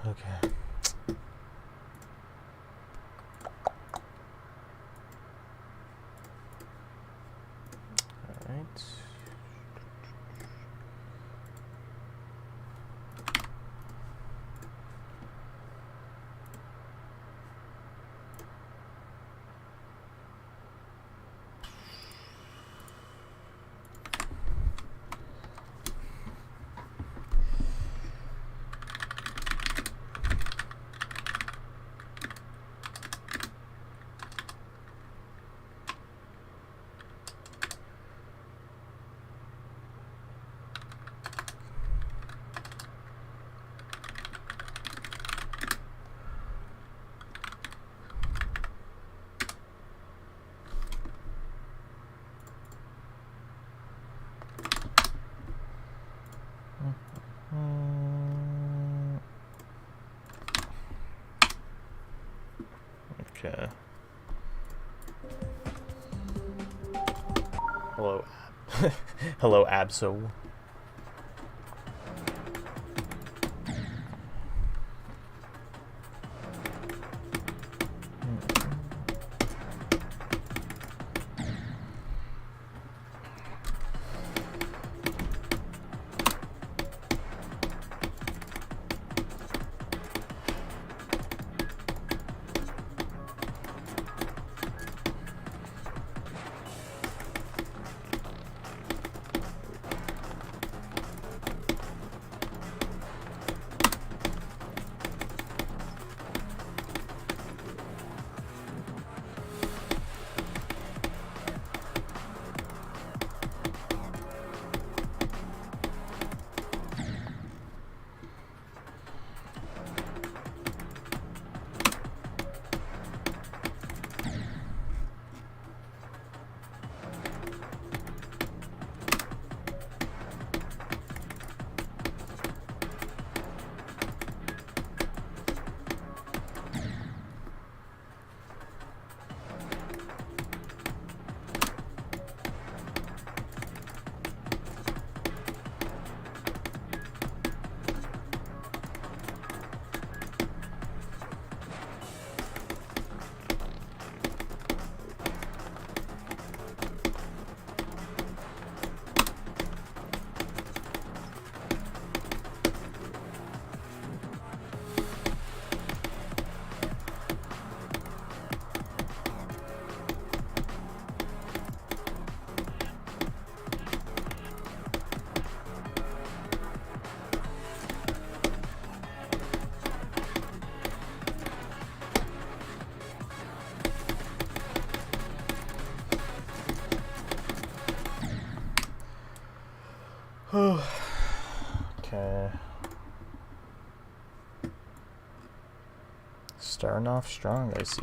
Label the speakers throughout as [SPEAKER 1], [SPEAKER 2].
[SPEAKER 1] Okay. All right. Okay. Hello. Hello, Absol. Okay. Starting off strong, I see.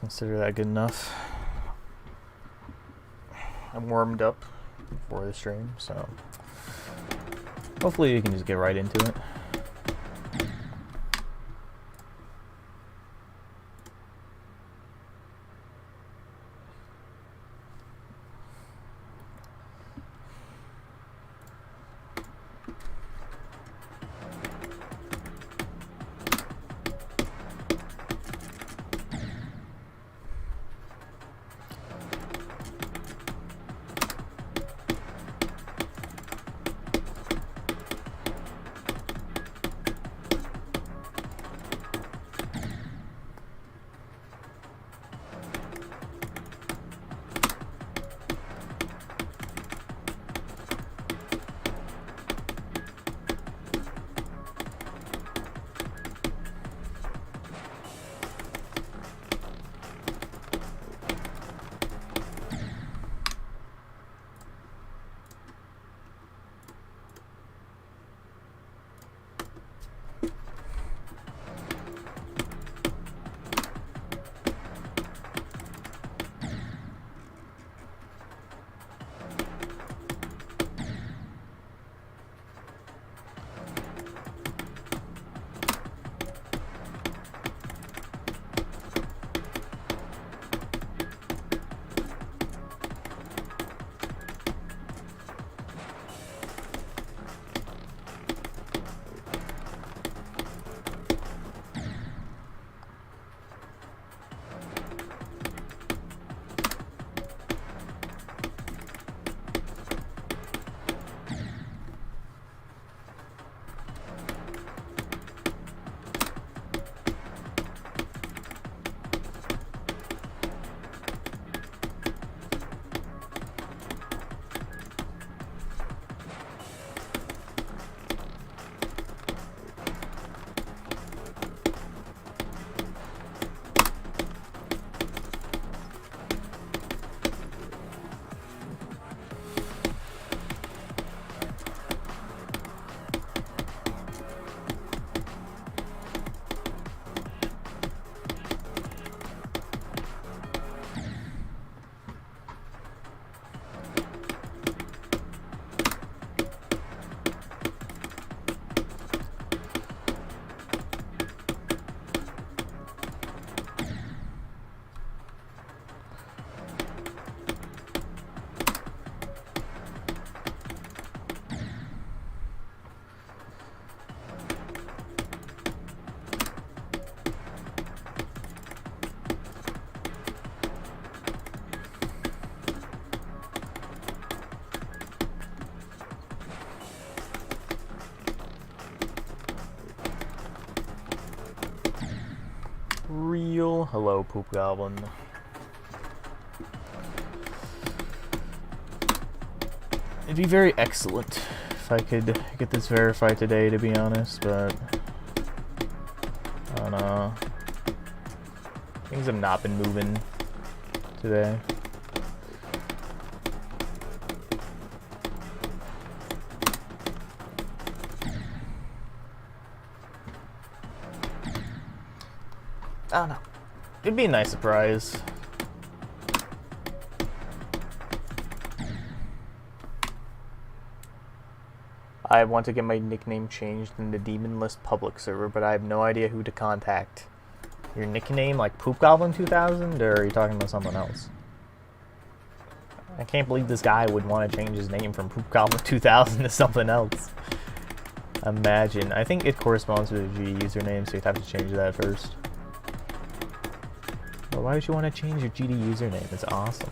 [SPEAKER 1] Consider that good enough. I'm warmed up for the stream, so hopefully you can just get right into it. Seal. Hello, Poop Goblin. It'd be very excellent if I could get this verified today, to be honest, but I don't know. Things have not been moving today. I don't know. It'd be a nice surprise. I want to get my nickname changed in the Demon List public server, but I have no idea who to contact. Your nickname, like Poop Goblin 2000, or are you talking about something else? I can't believe this guy would want to change his name from Poop Goblin 2000 to something else. Imagine. I think it corresponds with a G username, so you'd have to change that first. Well, why would you want to change your GD username? It's awesome.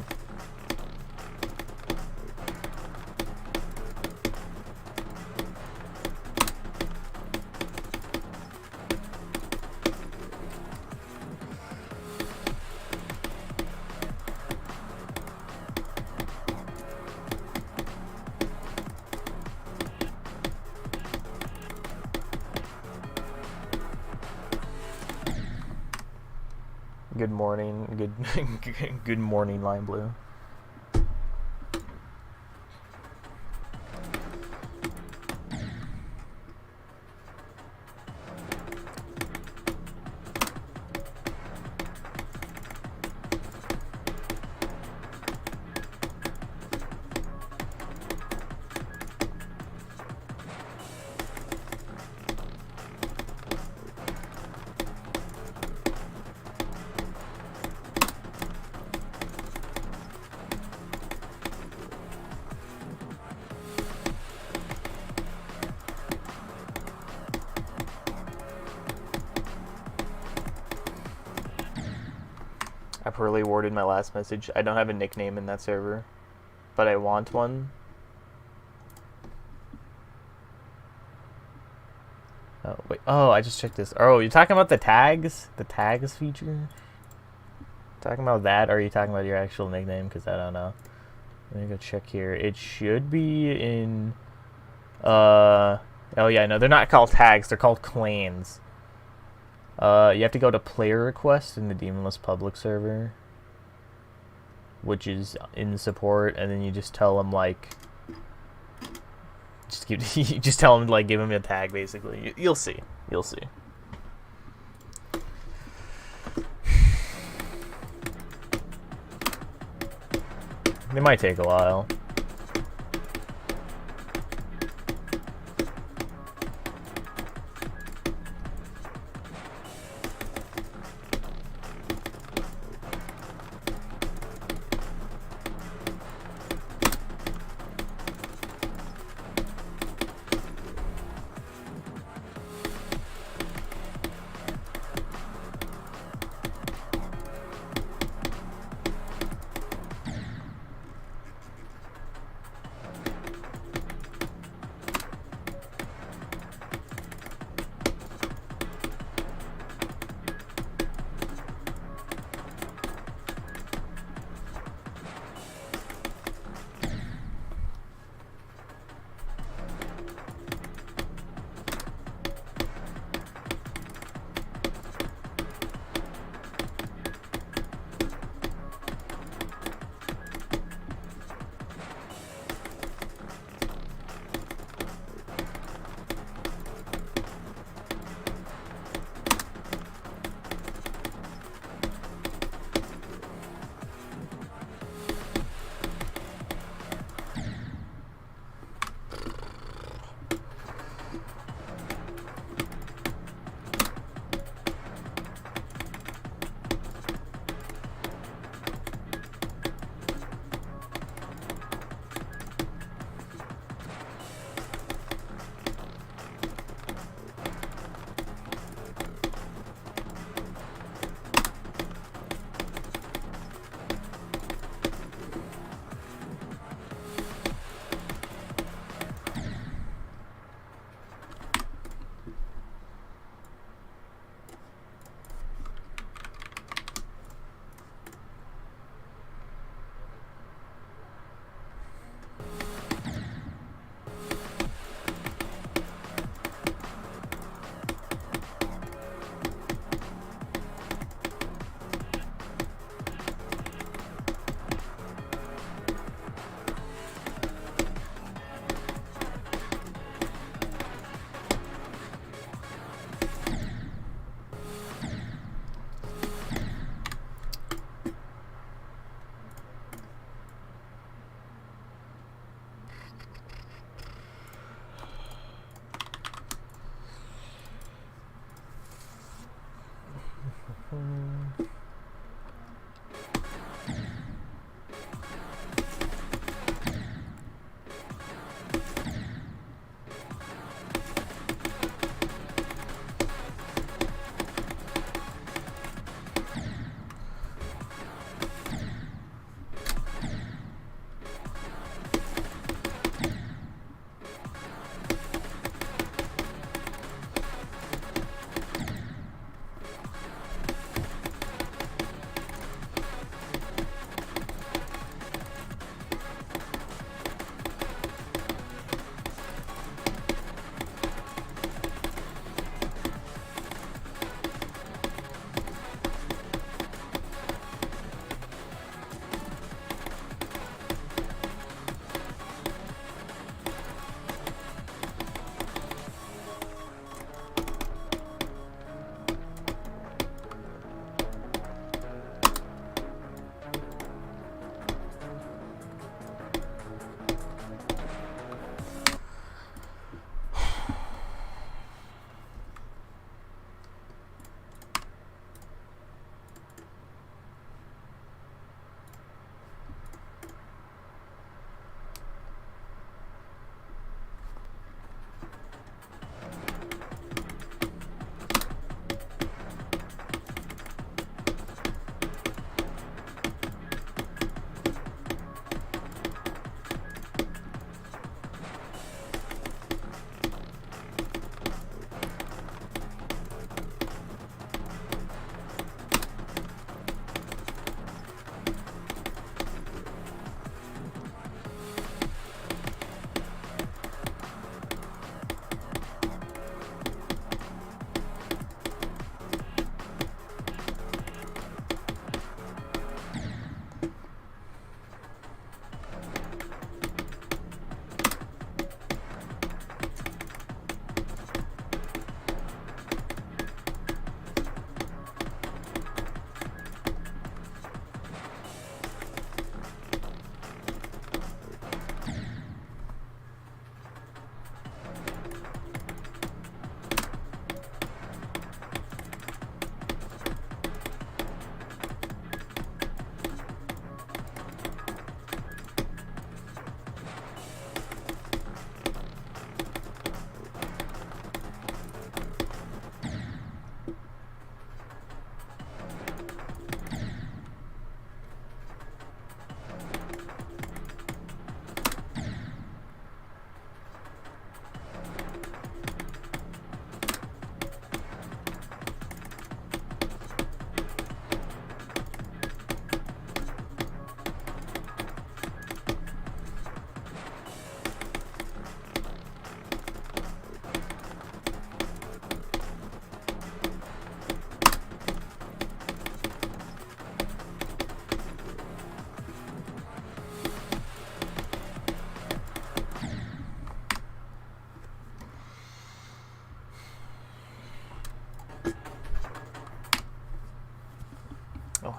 [SPEAKER 1] Good morning, good morning, Lime Blue. I poorly worded my last message. I don't have a nickname in that server, but I want one. Oh, wait. Oh, I just checked this. Oh, you're talking about the tags? The tags feature? Talking about that, or are you talking about your actual nickname? Because I don't know. Let me go check here. It should be in... Oh, yeah, no, they're not called tags. They're called clans. You have to go to player request in the Demon List public server, which is in support, and then you just tell them, like, just tell them, like, give them a tag, basically. You'll see. You'll see. It might take a while.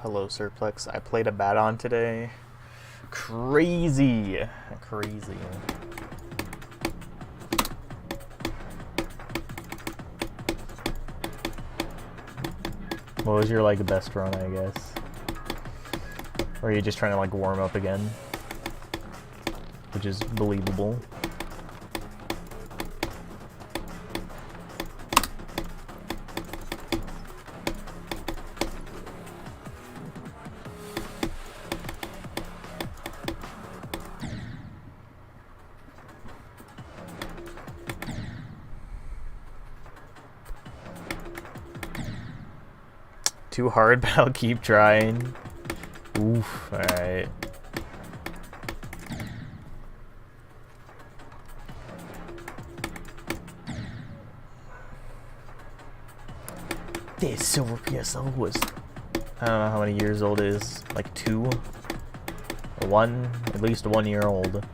[SPEAKER 1] Hello, Surplex. I played a bat-on today. Crazy. Crazy. What was your, like, best run, I guess? Or are you just trying to, like, warm up again? Which is believable. Too hard, but I'll keep trying. Oof, alright. This silver PSO was, I don't know how many years old it is, like 2 or 1, at least 1 year old.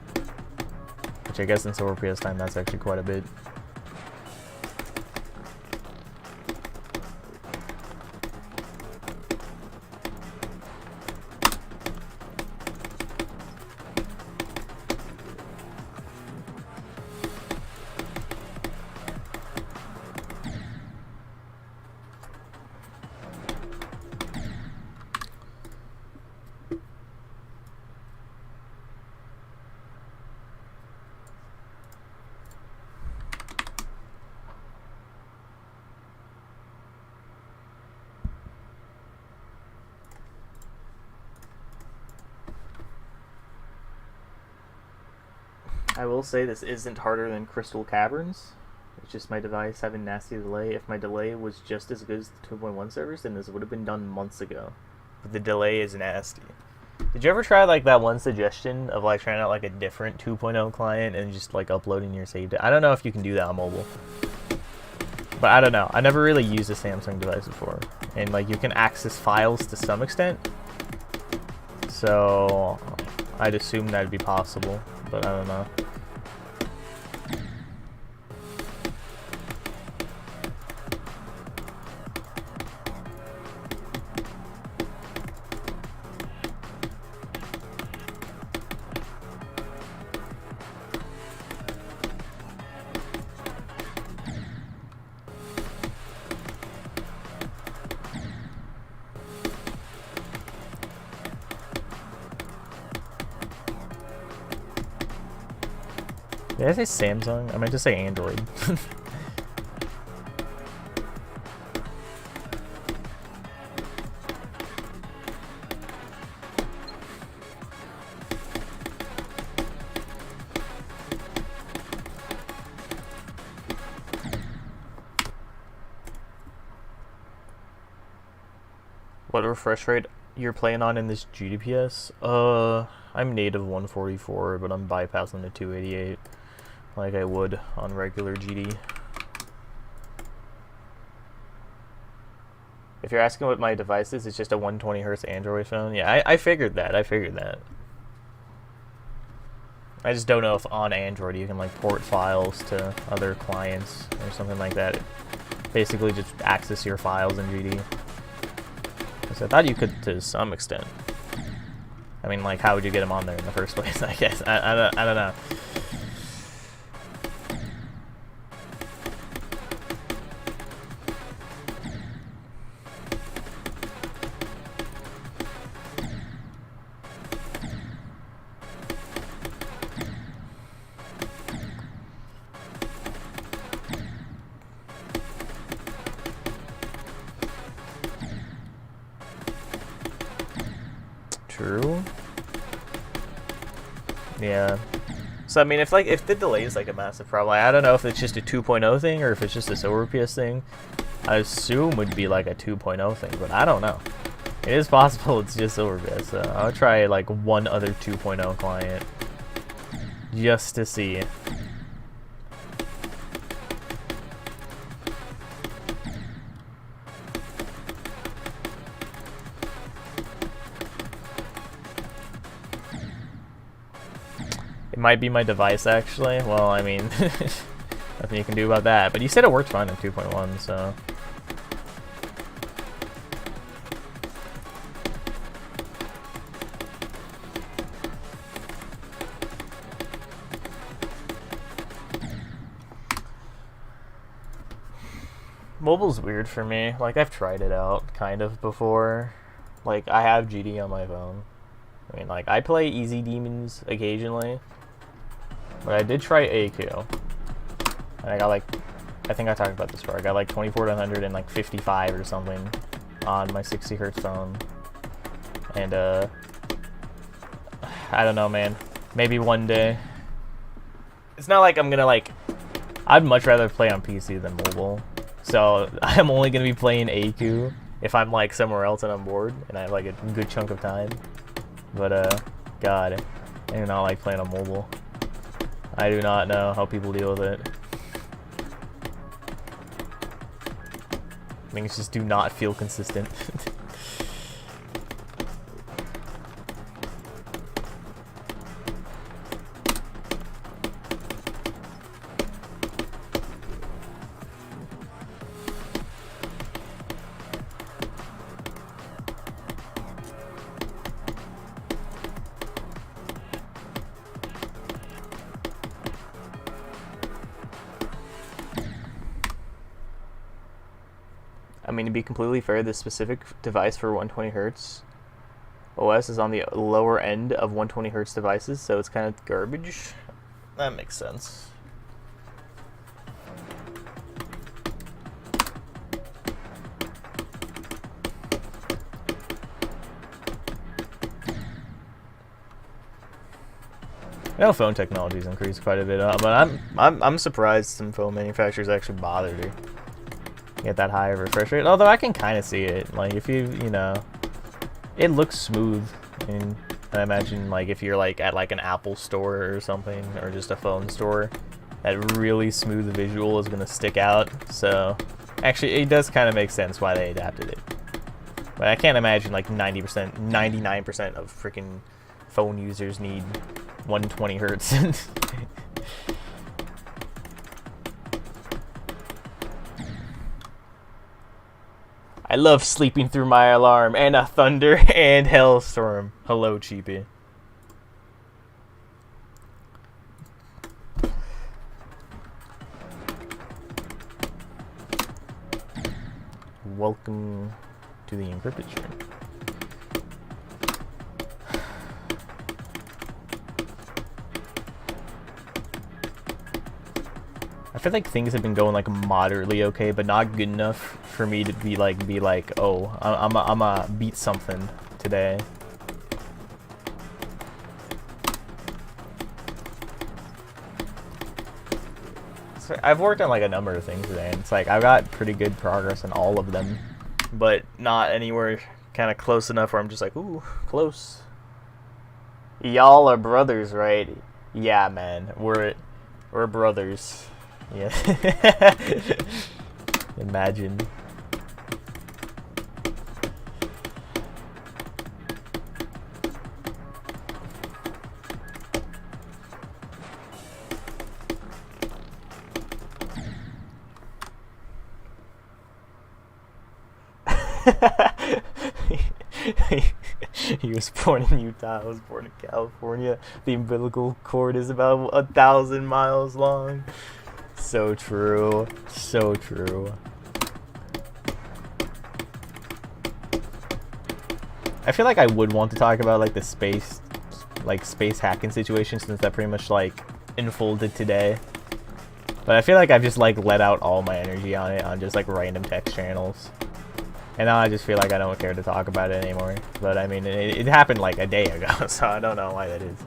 [SPEAKER 1] Which I guess in silver PS time that's actually quite a bit. I will say this isn't harder than Crystal Caverns. It's just my device having nasty delay. If my delay was just as good as the 2.1 servers, then this would have been done months ago. But the delay is nasty. Did you ever try like that one suggestion of like trying out like a different 2.0 client and just like uploading your saved? I don't know if you can do that on mobile. But I don't know. I never really used a Samsung device before. And like you can access files to some extent. So I'd assume that'd be possible, but I don't know. Did I say Samsung? I meant to say Android. What refresh rate you're playing on in this GDPS? I'm native 144, but I'm bypassing the 288. Like I would on regular GD. If you're asking what my device is, it's just a 120 Hz Android phone. Yeah, I figured that. I just don't know if on Android you can like port files to other clients or something like that. Basically just access your files in GD. So I thought you could to some extent. I mean, like, how would you get them on there in the first place? I guess I don't know. True. Yeah. So I mean, if the delay is like a massive problem, I don't know if it's just a 2.0 thing or if it's just a silvrps thing. I assume would be like a 2.0 thing, but I don't know. It is possible it's just silvrps. So I'll try like one other 2.0 client just to see. It might be my device, actually. Well, I mean, nothing you can do about that. But you said it worked fine in 2.1, so... Mobile's weird for me. Like, I've tried it out kind of before. Like, I have GD on my phone. I mean, like, I play Easy Demons occasionally. But I did try AQ. And I got, like, I think I talked about this before. I got, like, 24 to 100 and, like, 55 or something on my 60 hertz phone. And, I don't know, man. Maybe one day. It's not like I'm gonna, like... I'd much rather play on PC than mobile. So, I'm only gonna be playing AQ if I'm, like, somewhere else and I'm bored. And I have, like, a good chunk of time. But, God. I do not like playing on mobile. I do not know how people deal with it. Things just do not feel consistent. I mean, to be completely fair, this specific device for 120 hertz OS is on the lower end of 120 hertz devices, so it's kind of garbage. That makes sense. I know phone technology's increased quite a bit, but I'm surprised some phone manufacturers actually bother to get that high of a refresh rate. Although I can kind of see it. Like, if you know, it looks smooth. And I imagine, like, if you're, like, at, like, an Apple store or something, or just a phone store, that really smooth visual is going to stick out. So, actually, it does kind of make sense why they adapted it. But I can't imagine, like, 90%, 99% of freaking phone users need 120 hertz. I love sleeping through my alarm and a thunder and hailstorm. Hello, Cheapy. Welcome to the EnCrypted stream. I feel like things have been going, like, moderately okay, but not good enough for me to be like, oh, I'm beat something today. So I've worked on, like, a number of things today, and it's like I've got pretty good progress in all of them, but not anywhere kind of close enough where I'm just like, ooh, close. Y'all are brothers, right? Yeah, man, we're brothers. Yeah. Imagine. He was born in Utah. I was born in California. The umbilical cord is about 1,000 miles long. So true. So true. I feel like I would want to talk about, like, the space hacking situation, since that pretty much, like, unfolded today. But I feel like I've just, like, let out all my energy on it on just, like, random text channels. And now I just feel like I don't care to talk about it anymore. But I mean, it happened like a day ago, so I don't know why that is.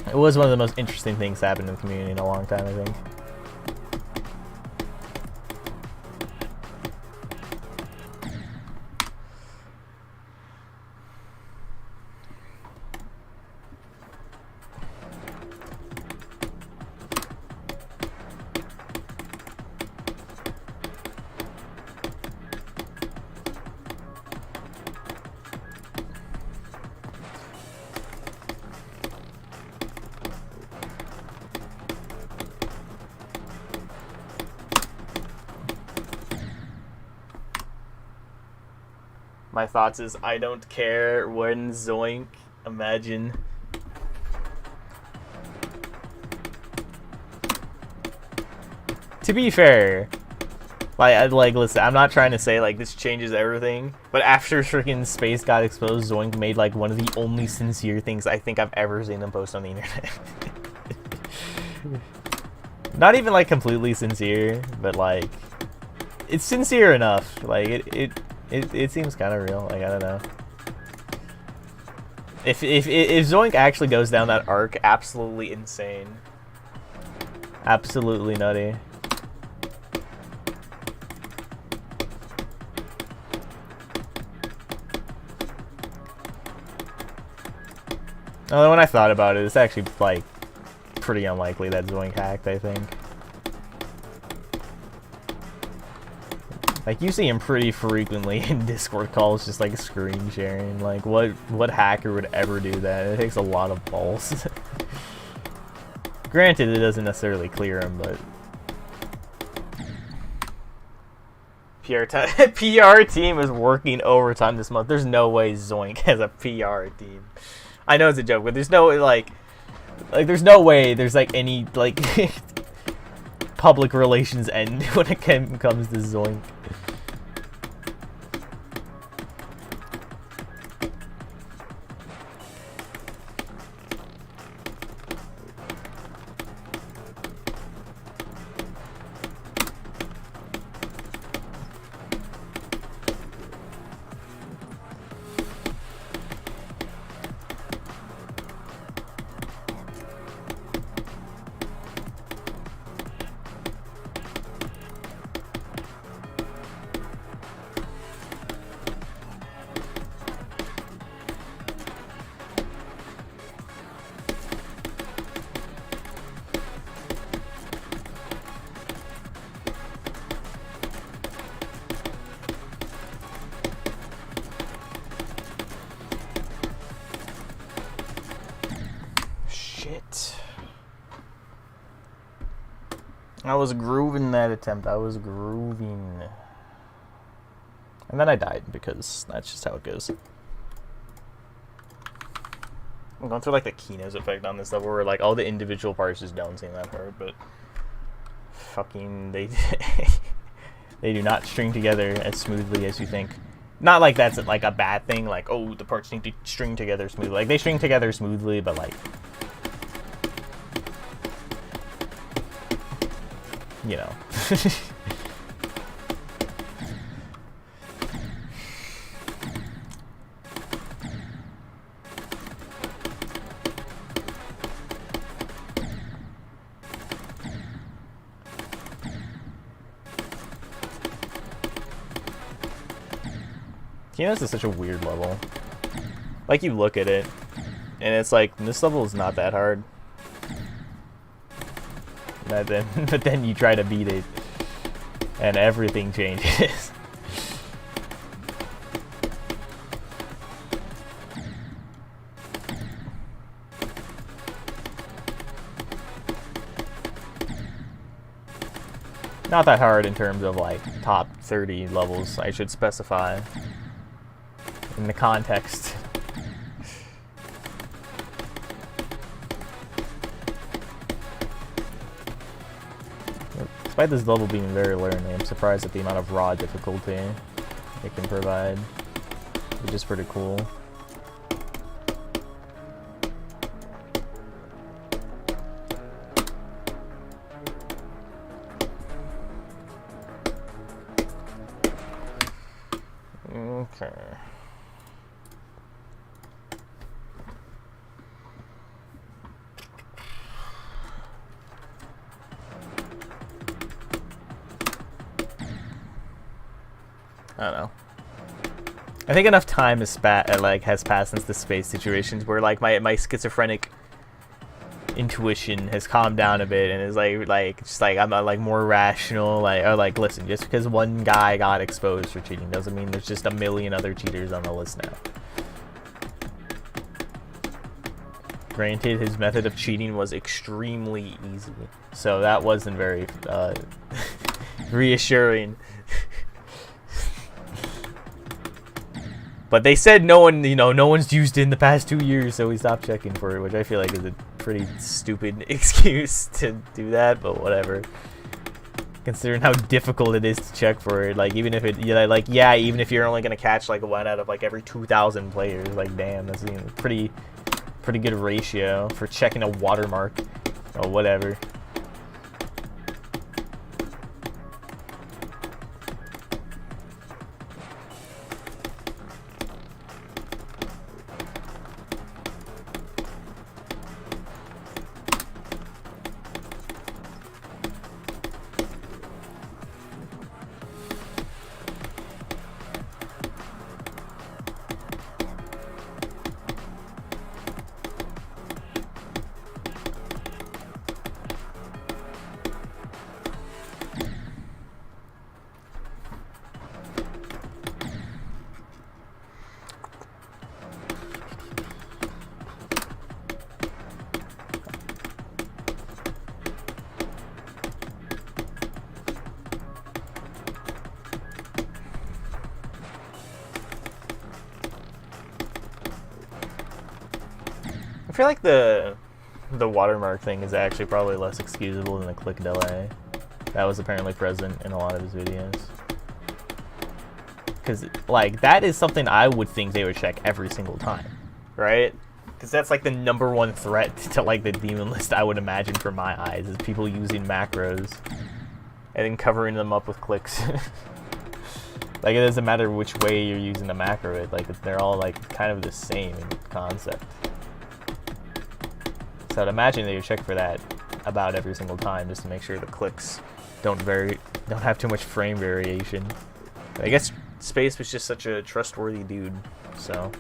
[SPEAKER 1] It was one of the most interesting things that happened in the community in a long time, I think. My thoughts is, I don't care when zoink, imagine. To be fair, Like, listen, I'm not trying to say like this changes everything, but after freaking space got exposed, Zoink made like one of the only sincere things I think I've ever seen them post on the internet. Not even like completely sincere, but like it's sincere enough. Like it seems kind of real. Like, I don't know. If Zoink actually goes down that arc, absolutely insane, absolutely nutty. Although when I thought about it, it's actually like pretty unlikely that Zoink hacked, I think. Like, you see him pretty frequently in Discord calls, just like screen sharing. Like, what hacker would ever do that? It takes a lot of balls. Granted, it doesn't necessarily clear him, but PR team is working overtime this month. There's no way Zoink has a PR team. I know it's a joke, but there's no like there's no way there's like any like public relations end when it comes to Zoink. I was grooving that attempt. I was grooving. And then I died because that's just how it goes. I'm going through like the Keynote effect on this level where like all the individual parts just don't seem that hard, but fucking they do not string together as smoothly as you think. Not like that's like a bad thing, like, oh, the parts need to string together smoothly. Like, they string together smoothly, but like, you know. Keynote is such a weird level. Like, you look at it, and it's like, this level is not that hard. But then you try to beat it, and everything changes. Not that hard in terms of like top 30 levels, I should specify. In the context. Despite this level being very learning, I'm surprised at the amount of raw difficulty it can provide, which is pretty cool. Okay. I don't know. I think enough time has passed since the space situations where like my schizophrenic intuition has calmed down a bit and is just like I'm like more rational, like listen, just because one guy got exposed for cheating doesn't mean there's just a million other cheaters on the list now. Granted, his method of cheating was extremely easy, so that wasn't very reassuring. But they said no one's used it in the past 2 years, so we stopped checking for it, which I feel like is a pretty stupid excuse to do that, but whatever. Considering how difficult it is to check for it, like even if it, yeah, even if you're only gonna catch like one out of like every 2,000 players, like damn, that's a pretty good ratio for checking a watermark or whatever. I feel like the watermark thing is actually probably less excusable than the click delay. That was apparently present in a lot of his videos. Because, like, that is something I would think they would check every single time, right? Because that's, like, the #1 threat to, like, the daemon list, I would imagine, from my eyes, is people using macros and then covering them up with clicks. Like, it doesn't matter which way you're using the macro, like, they're all, like, kind of the same in concept. So I'd imagine they would check for that about every single time just to make sure the clicks don't have too much frame variation. But I guess Space was just such a trustworthy dude, so.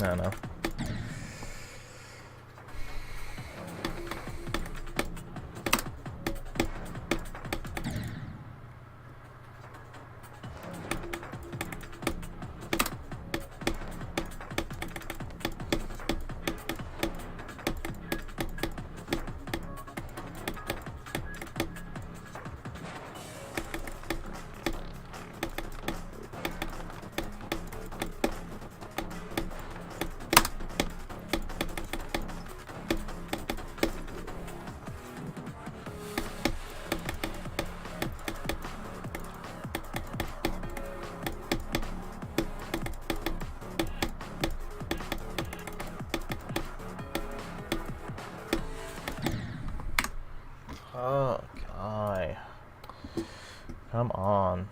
[SPEAKER 1] I don't know. Oh, God. Come on.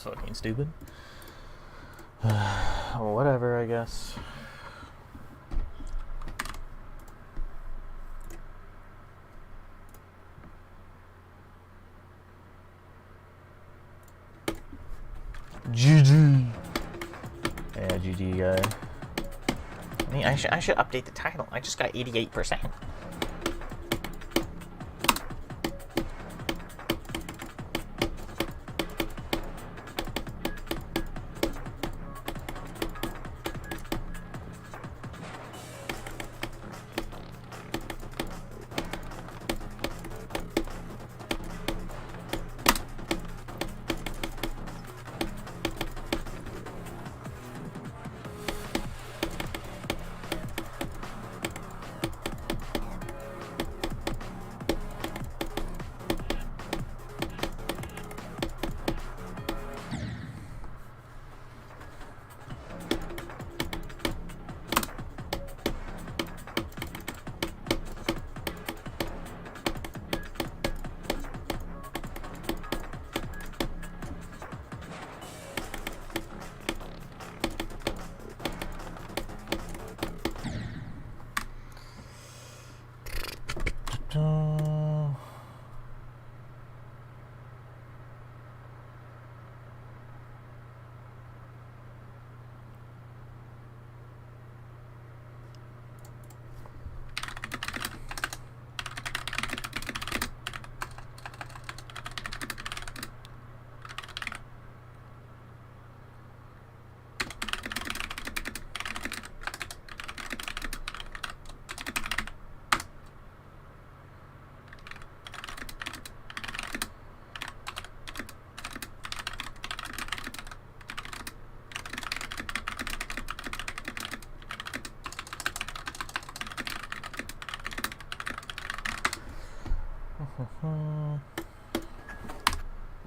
[SPEAKER 1] Fucking stupid. Whatever, I guess. GG. Yeah, GG guy. I mean, I should update the title. I just got 88%.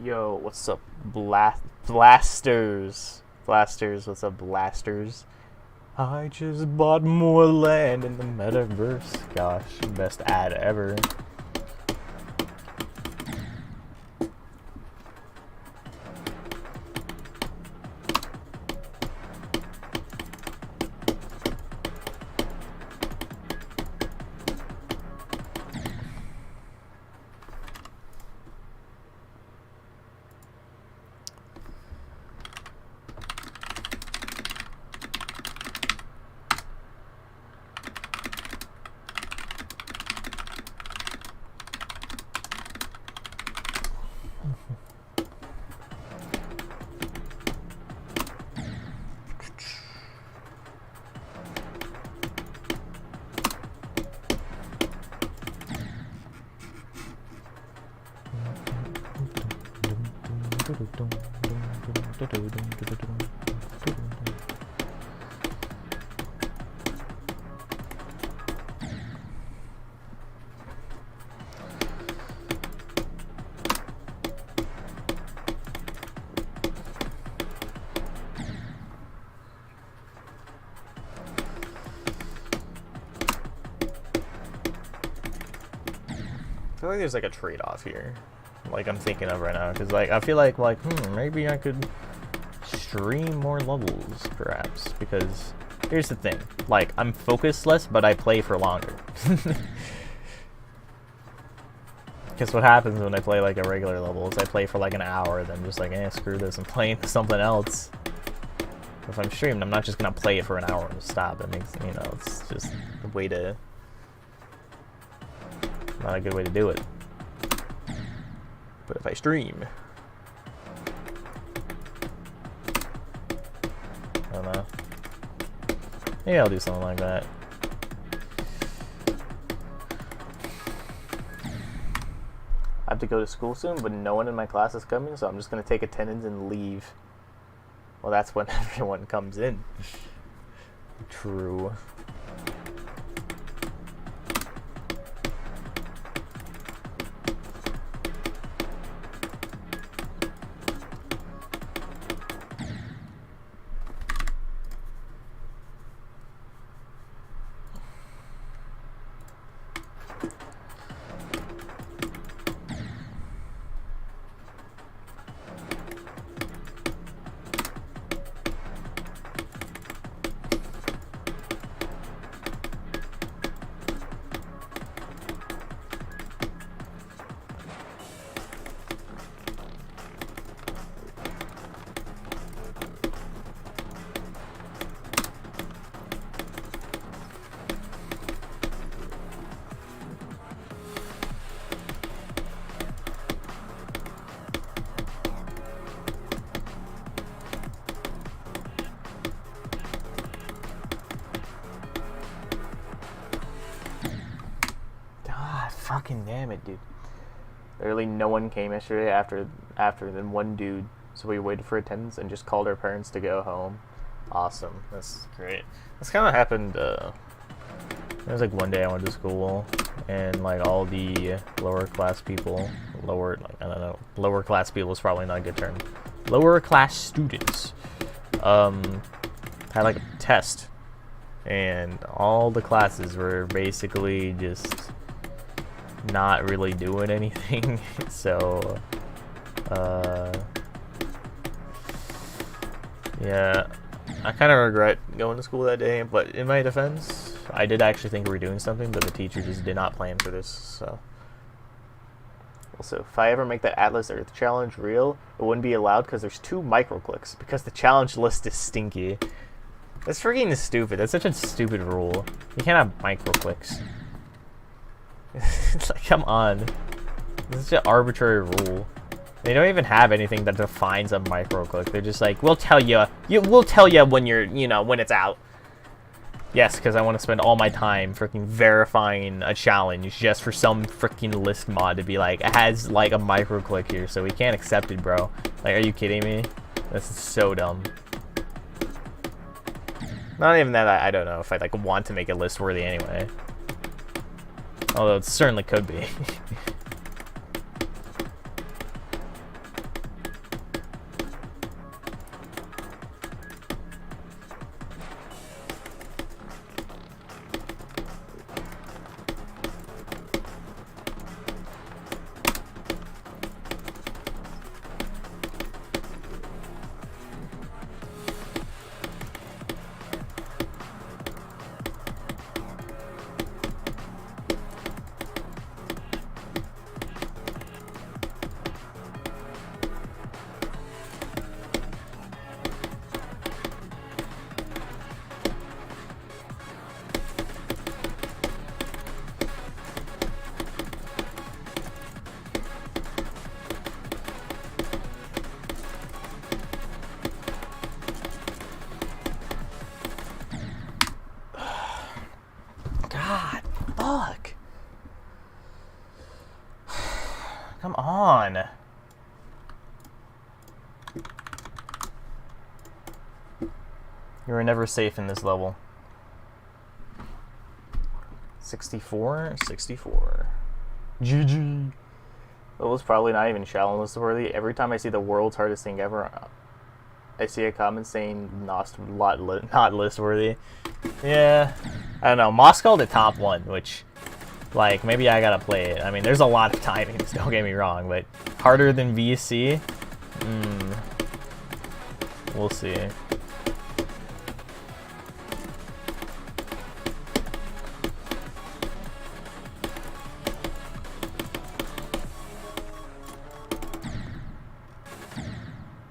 [SPEAKER 1] Yo, what's up, Blasters? Blasters, what's up, Blasters? I just bought more land in the metaverse. Gosh, best ad ever. I feel like there's like a trade-off here, like I'm thinking of right now, because like I feel like maybe I could stream more levels perhaps, because here's the thing, like I'm focused less but I play for longer. Because what happens when I play like a regular level is I play for like an hour, then just like screw this, I'm playing something else. If I'm streaming, I'm not just gonna play it for an hour and stop. It makes, you know, it's just a way to, not a good way to do it. But if I stream, I don't know. Maybe I'll do something like that. I have to go to school soon, but no one in my class is coming, so I'm just gonna take attendance and leave. Well, that's when everyone comes in. True. fucking damn it, dude. Literally no one came yesterday after then one dude. So we waited for attendance and just called our parents to go home. Awesome. That's great. This kind of happened, there was like one day I went to school and like all the lower class people, I don't know, lower class people is probably not a good term. Lower class students, had like a test and all the classes were basically just not really doing anything. So yeah, I kind of regret going to school that day, but in my defense, I did actually think we were doing something, but the teacher just did not plan for this. So also, if I ever make that Atlas Earth challenge real, it wouldn't be allowed because there's 2 microclicks because the challenge list is stinky. That's freaking stupid. That's such a stupid rule. You can't have microclicks. It's like, come on. This is such an arbitrary rule. They don't even have anything that defines a microclick. They're just like, we'll tell you when you're, when it's out. Yes, because I want to spend all my time freaking verifying a challenge just for some freaking list mod to be like, it has like a microclick here, so we can't accept it, bro. Like, are you kidding me? This is so dumb. Not even that I don't know if I like want to make it list worthy anyway. Although it certainly could be. God, fuck. Come on. You were never safe in this level. 64? 64. GG. That was probably not even challenge list worthy. Every time I see the world's hardest thing ever, I see a comment saying not list worthy. Yeah. I don't know. Moss called it top 1, which, like, maybe I gotta play it. I mean, there's a lot of timings, don't get me wrong, but harder than VC? We'll see.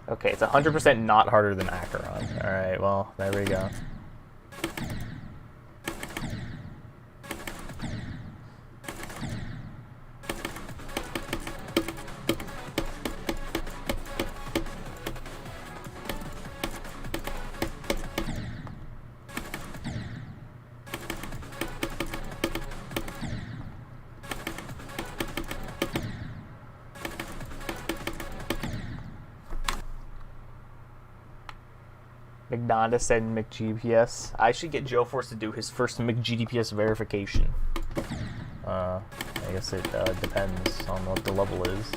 [SPEAKER 1] Okay, it's 100% not harder than Acheron. Alright, well, there we go. McDonda said McGPS. I should get Joe Force to do his first McGDPS verification. I guess it depends on what the level is.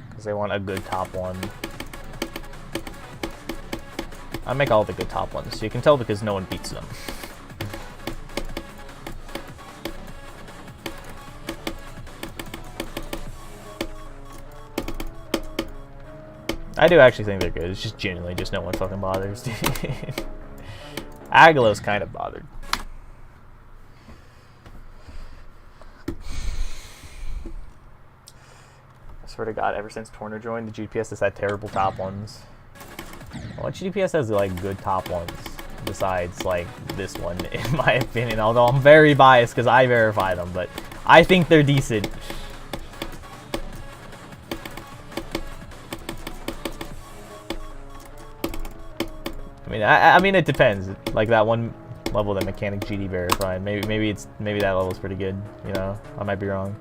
[SPEAKER 1] Because they want a good top 1. I make all the good top 1s, so you can tell because no one beats them. I do actually think they're good. It's just genuinely just no one fucking bothers, dude. Agalo's kind of bothered. I swear to God, ever since Torner joined, the GPS has had terrible top 1s. What GPS has like good top 1s besides like this one, in my opinion? Although I'm very biased because I verify them, but I think they're decent. I I mean, it depends. Like that one level that Mechanic GD verified. Maybe that level's pretty good. You know, I might be wrong.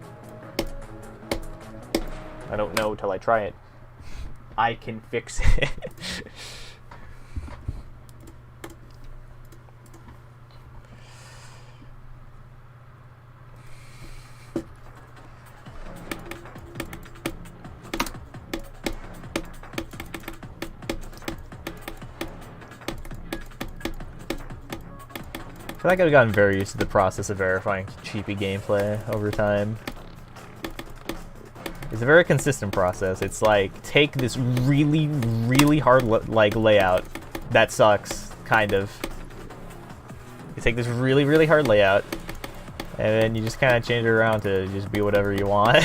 [SPEAKER 1] I don't know till I try it. I can fix it. I feel like I've gotten very used to the process of verifying cheapy gameplay over time. It's a very consistent process. It's like, take this really, really hard layout that sucks, kind of. You take this really, really hard layout, and then you just kind of change it around to just be whatever you want.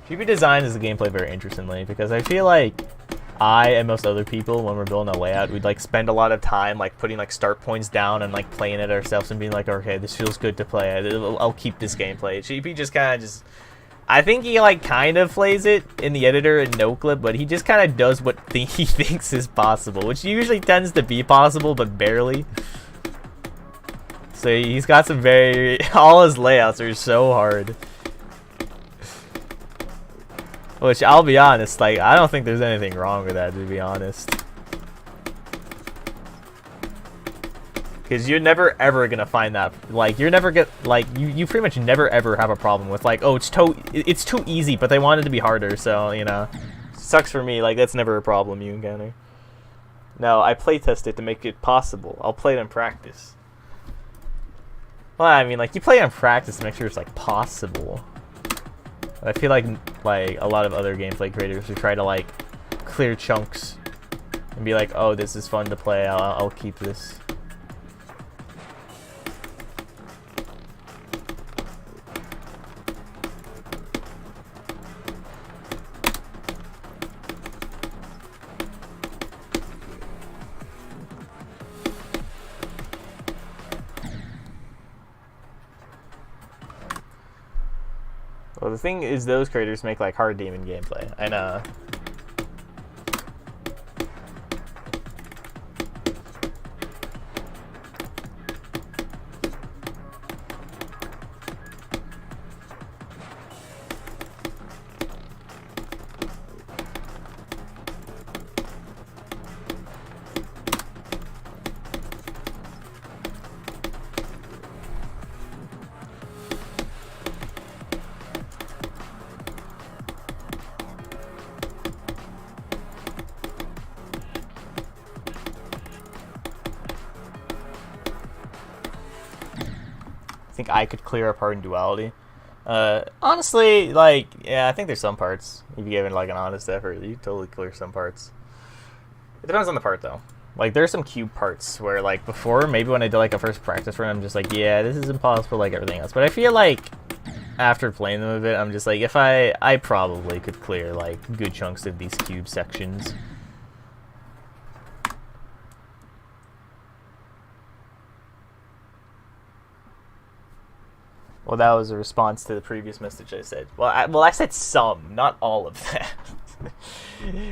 [SPEAKER 1] GP design is the gameplay very interestingly, because I feel like I and most other people, when we're building a layout, we'd like spend a lot of time like putting like start points down and like playing it ourselves and being like, okay, this feels good to play. I'll keep this gameplay. GP just kind of I think he like kind of plays it in the editor in NoClip, but he just kind of does what he thinks is possible, which usually tends to be possible, but barely. So he's got some all his layouts are so hard. Which, I'll be honest, like, I don't think there's anything wrong with that, to be honest. Because you're never, ever gonna find that, like, you're never you pretty much never, ever have a problem with, like, oh, it's too easy, but they want it to be harder, so, you know. Sucks for me, like, that's never a problem you encounter. No, I playtest it to make it possible. I'll play it in practice. Well, I mean, like, you play it in practice to make sure it's, like, possible. I feel like a lot of other gameplay creators who try to like clear chunks and be like, oh, this is fun to play, I'll keep this. Well, the thing is, those creators make like hard demon gameplay. I know. I could clear a part in duality. Honestly, like, yeah, I think there's some parts. If you give it like an honest effort, you totally clear some parts. It depends on the part though. Like, there's some cube parts where like before, maybe when I did like a first practice run, I'm just like, yeah, this is impossible like everything else. But I feel like after playing them a bit, I'm just like, if I probably could clear like good chunks of these cube sections. Well, that was a response to the previous message I said. Well, I said some, not all of that.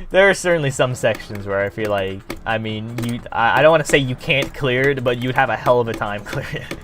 [SPEAKER 1] There are certainly some sections where I feel like, I mean, I don't want to say you can't clear it, but you'd have a hell of a time clearing it.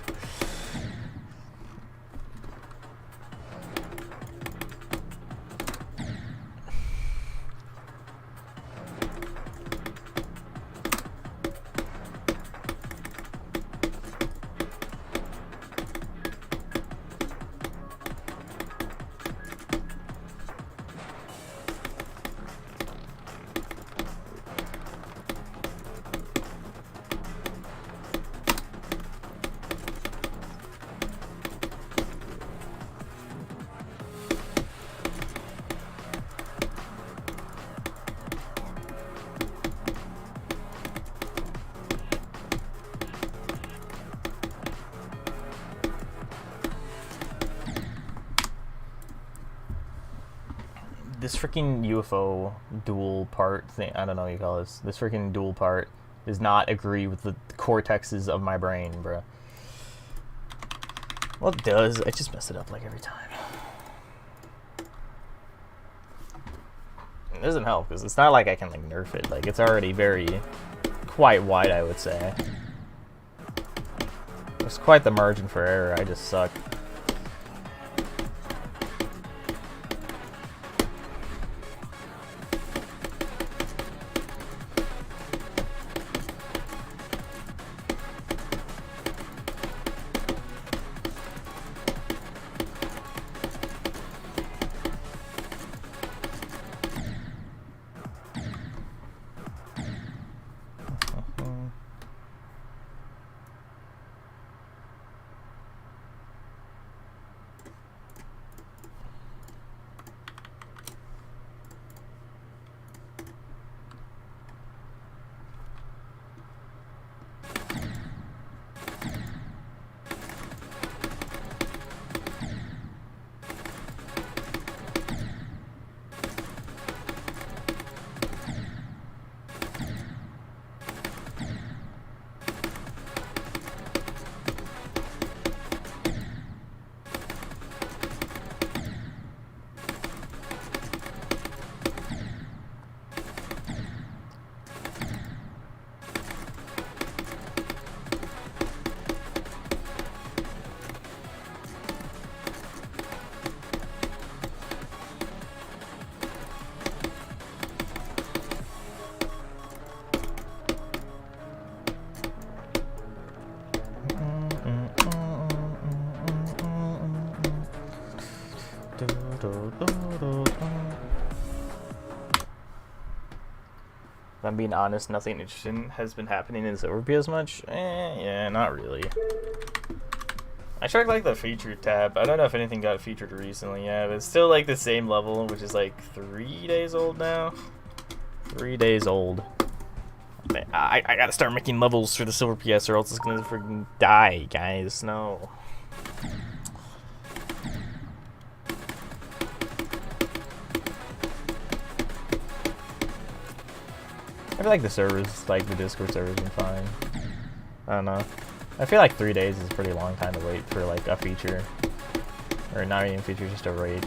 [SPEAKER 1] This freaking UFO dual part thing, I don't know what you call this freaking dual part does not agree with the cortexes of my brain, bro. Well, it does. I just mess it up like every time. It doesn't help because it's not like I can like nerf it. Like it's already quite wide, I would say. There's quite the margin for error. I just suck. If I'm being honest, nothing interesting has been happening in silvrps as much. Yeah, not really. I checked like the featured tab. I don't know if anything got featured recently, yeah, but it's still like the same level, which is like 3 days old now. 3 days old. Man, I gotta start making levels for the silvrps or else it's gonna freaking die, guys. No. I feel like the servers, like the Discord servers, been fine. I don't know. I feel like 3 days is a pretty long time to wait for like a feature, or not even feature, just a raid.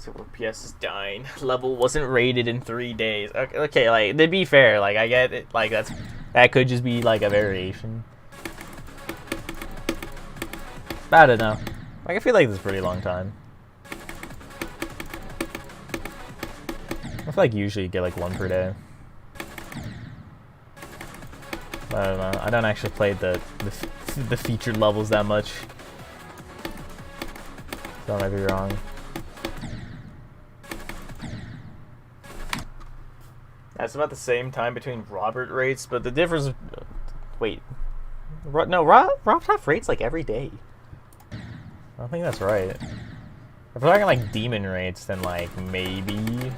[SPEAKER 1] silvrps is dying. Level wasn't rated in 3 days. Okay, like to be fair, like I get it. Like that could just be like a variation. I don't know. Like I feel like this is a pretty long time. I feel like usually you get like 1 per day. I don't know. I don't actually play the featured levels that much. So I might be wrong. That's about the same time between Robert rates, but the difference. Wait, no, Rob's have rates like every day. I don't think that's right. If we're talking like demon rates, then like maybe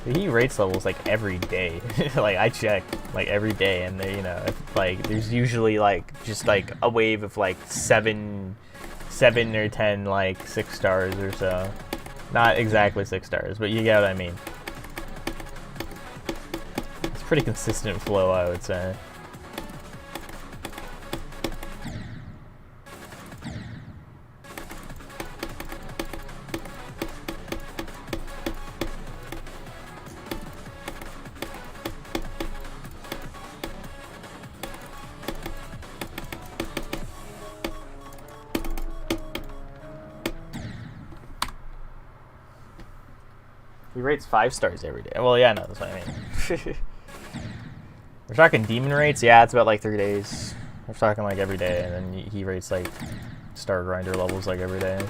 [SPEAKER 1] he rates levels like every day. Like I check like every day, and they, you know, like there's usually like just like a wave of like 7 or 10 like 6 stars or so. Not exactly 6 stars, but you get what I mean. Pretty consistent flow, I would say. He rates 5 stars every day. Well, yeah, no, that's what I mean. We're talking demon rates, yeah, it's about like 3 days. We're talking like every day, and then he rates like star grinder levels like every day.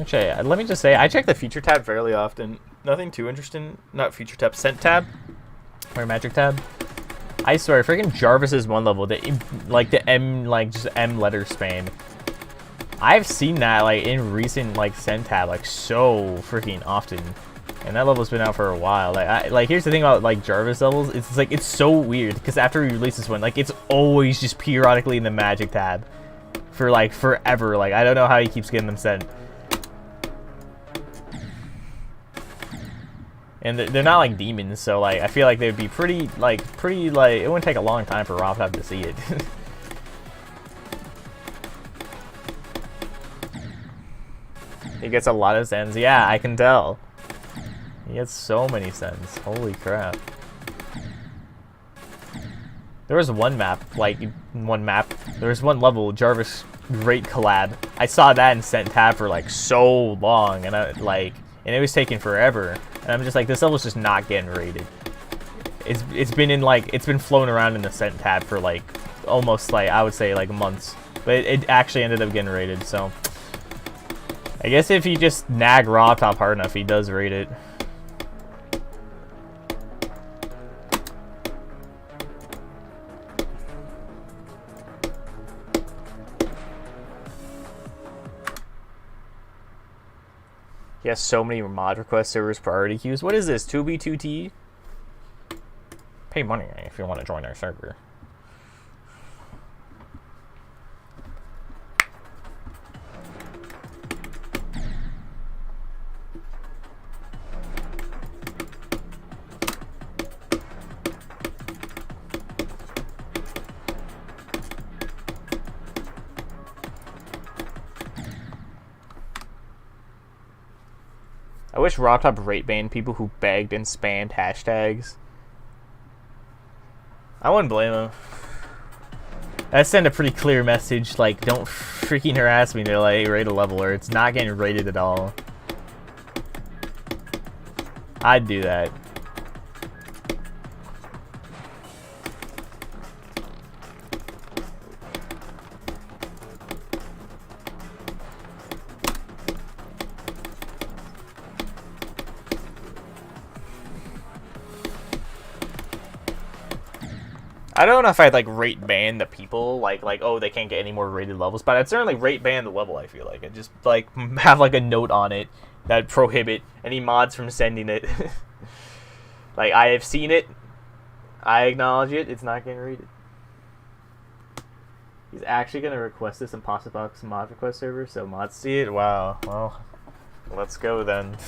[SPEAKER 1] Okay, let me just say, I check the feature tab fairly often. Nothing too interesting. Not feature tab, sent tab, or magic tab. I swear, freaking Jarvis is 1 level. Like the M, like just M letter spam. I've seen that like in recent like send tab like so freaking often, and that level's been out for a while. Like here's the thing about like Jarvis levels, it's like it's so weird because after we release this one, like it's always just periodically in the magic tab for like forever. Like I don't know how he keeps getting them sent. And they're not like demons, so like I feel like they'd be pretty like it wouldn't take a long time for Robtop to see it. He gets a lot of sends. Yeah, I can tell. He gets so many sends. Holy crap. There was one map, there was one level, Jarvis Great Collab. I saw that in sent tab for like so long, and and it was taking forever. And I'm just like, this level's just not getting rated. It's been flown around in the sent tab for like almost like I would say like months, but it actually ended up getting rated. So I guess if you just nag Robtop hard enough, he does rate it. He has so many mod request servers priority queues. What is this? 2B2T? Pay money if you want to join our server. I wish Robtop rate banned people who begged and spammed hashtags. I wouldn't blame him. That sent a pretty clear message, like, don't freaking harass me to like rate a level or it's not getting rated at all. I'd do that. I don't know if I'd like rate ban the people, like oh they can't get any more rated levels, but I'd certainly rate ban the level. I feel like and just like have like a note on it that prohibit any mods from sending it. Like I have seen it, I acknowledge it. It's not getting rated. He's actually gonna request this in PastaBox mod request server, so mods see it. Wow. Well, let's go then.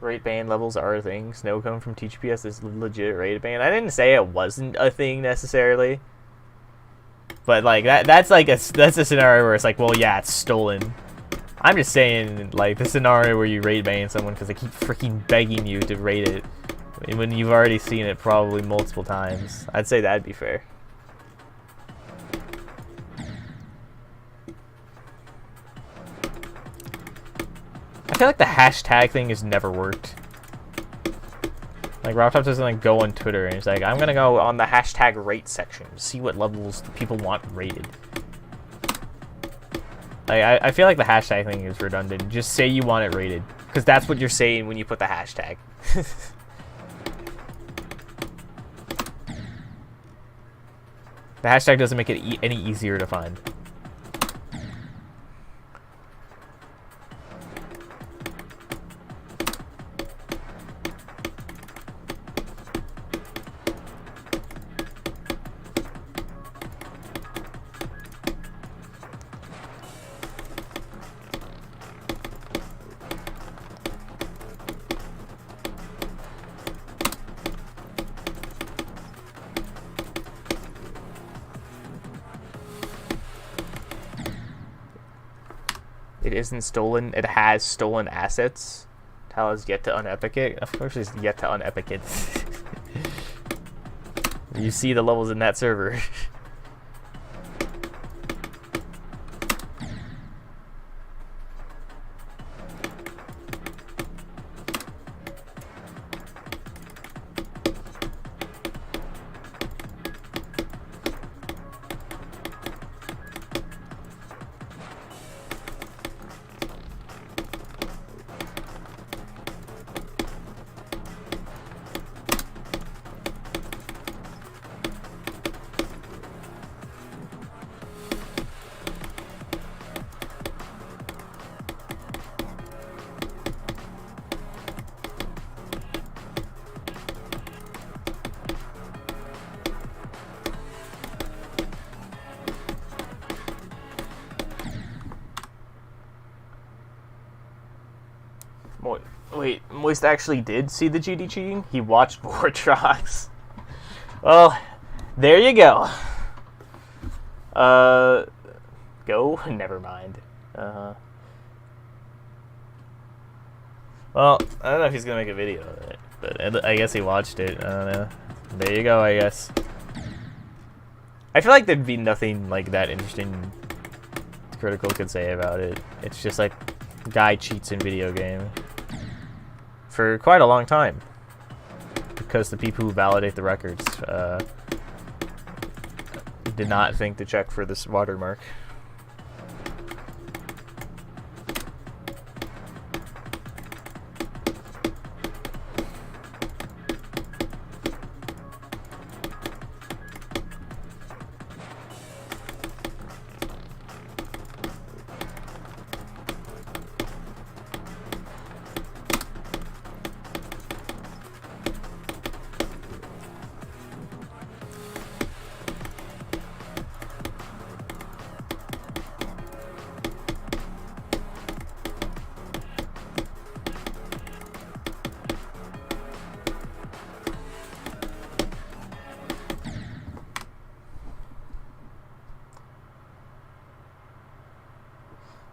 [SPEAKER 1] Rate ban levels are a thing. Snowcone from TGPS is legit rate ban. I didn't say it wasn't a thing necessarily, but like that's a scenario where it's like, well, yeah, it's stolen. I'm just saying like the scenario where you rate ban someone because they keep freaking begging you to rate it when you've already seen it probably multiple times. I'd say that'd be fair. I feel like the hashtag thing has never worked. Like Robtop doesn't like go on Twitter and he's like, I'm gonna go on the hashtag rate section, see what levels people want rated. Like I feel like the hashtag thing is redundant. Just say you want it rated, because that's what you're saying when you put the hashtag. The hashtag doesn't make it any easier to find. It isn't stolen. It has stolen assets. Tal is yet to unepic it. Of course it's yet to unepic it. You see the levels in that server. Moist actually did see the GD cheating. He watched Vortrox. Well, there you go. Go? Never mind. Well, I don't know if he's gonna make a video of it, but I guess he watched it. I don't know. There you go, I guess. I feel like there'd be nothing like that interesting Critical could say about it. It's just like guy cheats in video game for quite a long time because the people who validate the records did not think to check for this watermark.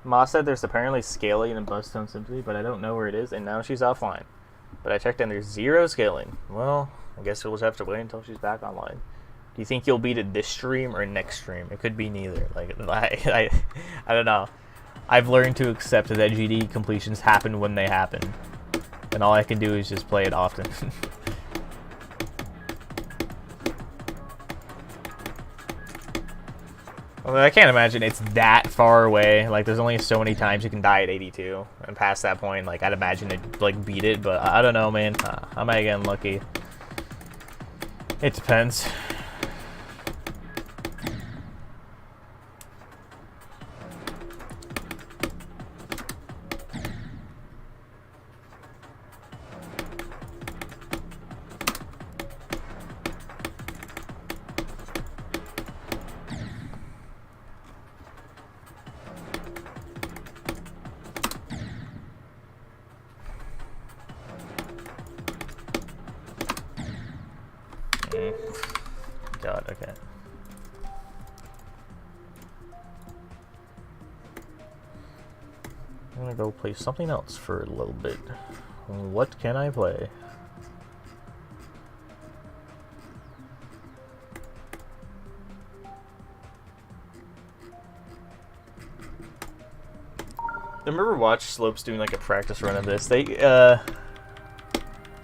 [SPEAKER 1] Ma said there's apparently scaling in Buzztone Symphony, but I don't know where it is, and now she's offline. But I checked and there's 0 scaling. Well, I guess we'll just have to wait until she's back online. Do you think you'll beat it this stream or next stream? It could be neither. Like, I don't know. I've learned to accept that GD completions happen when they happen. And all I can do is just play it often. Well, I can't imagine it's that far away. Like, there's only so many times you can die at 82. And past that point, like, I'd imagine they'd, like, beat it. But I don't know, man. I might get unlucky. It depends. God, okay. I'm gonna go play something else for a little bit. What can I play? I remember Watch Slopes doing like a practice run of this. They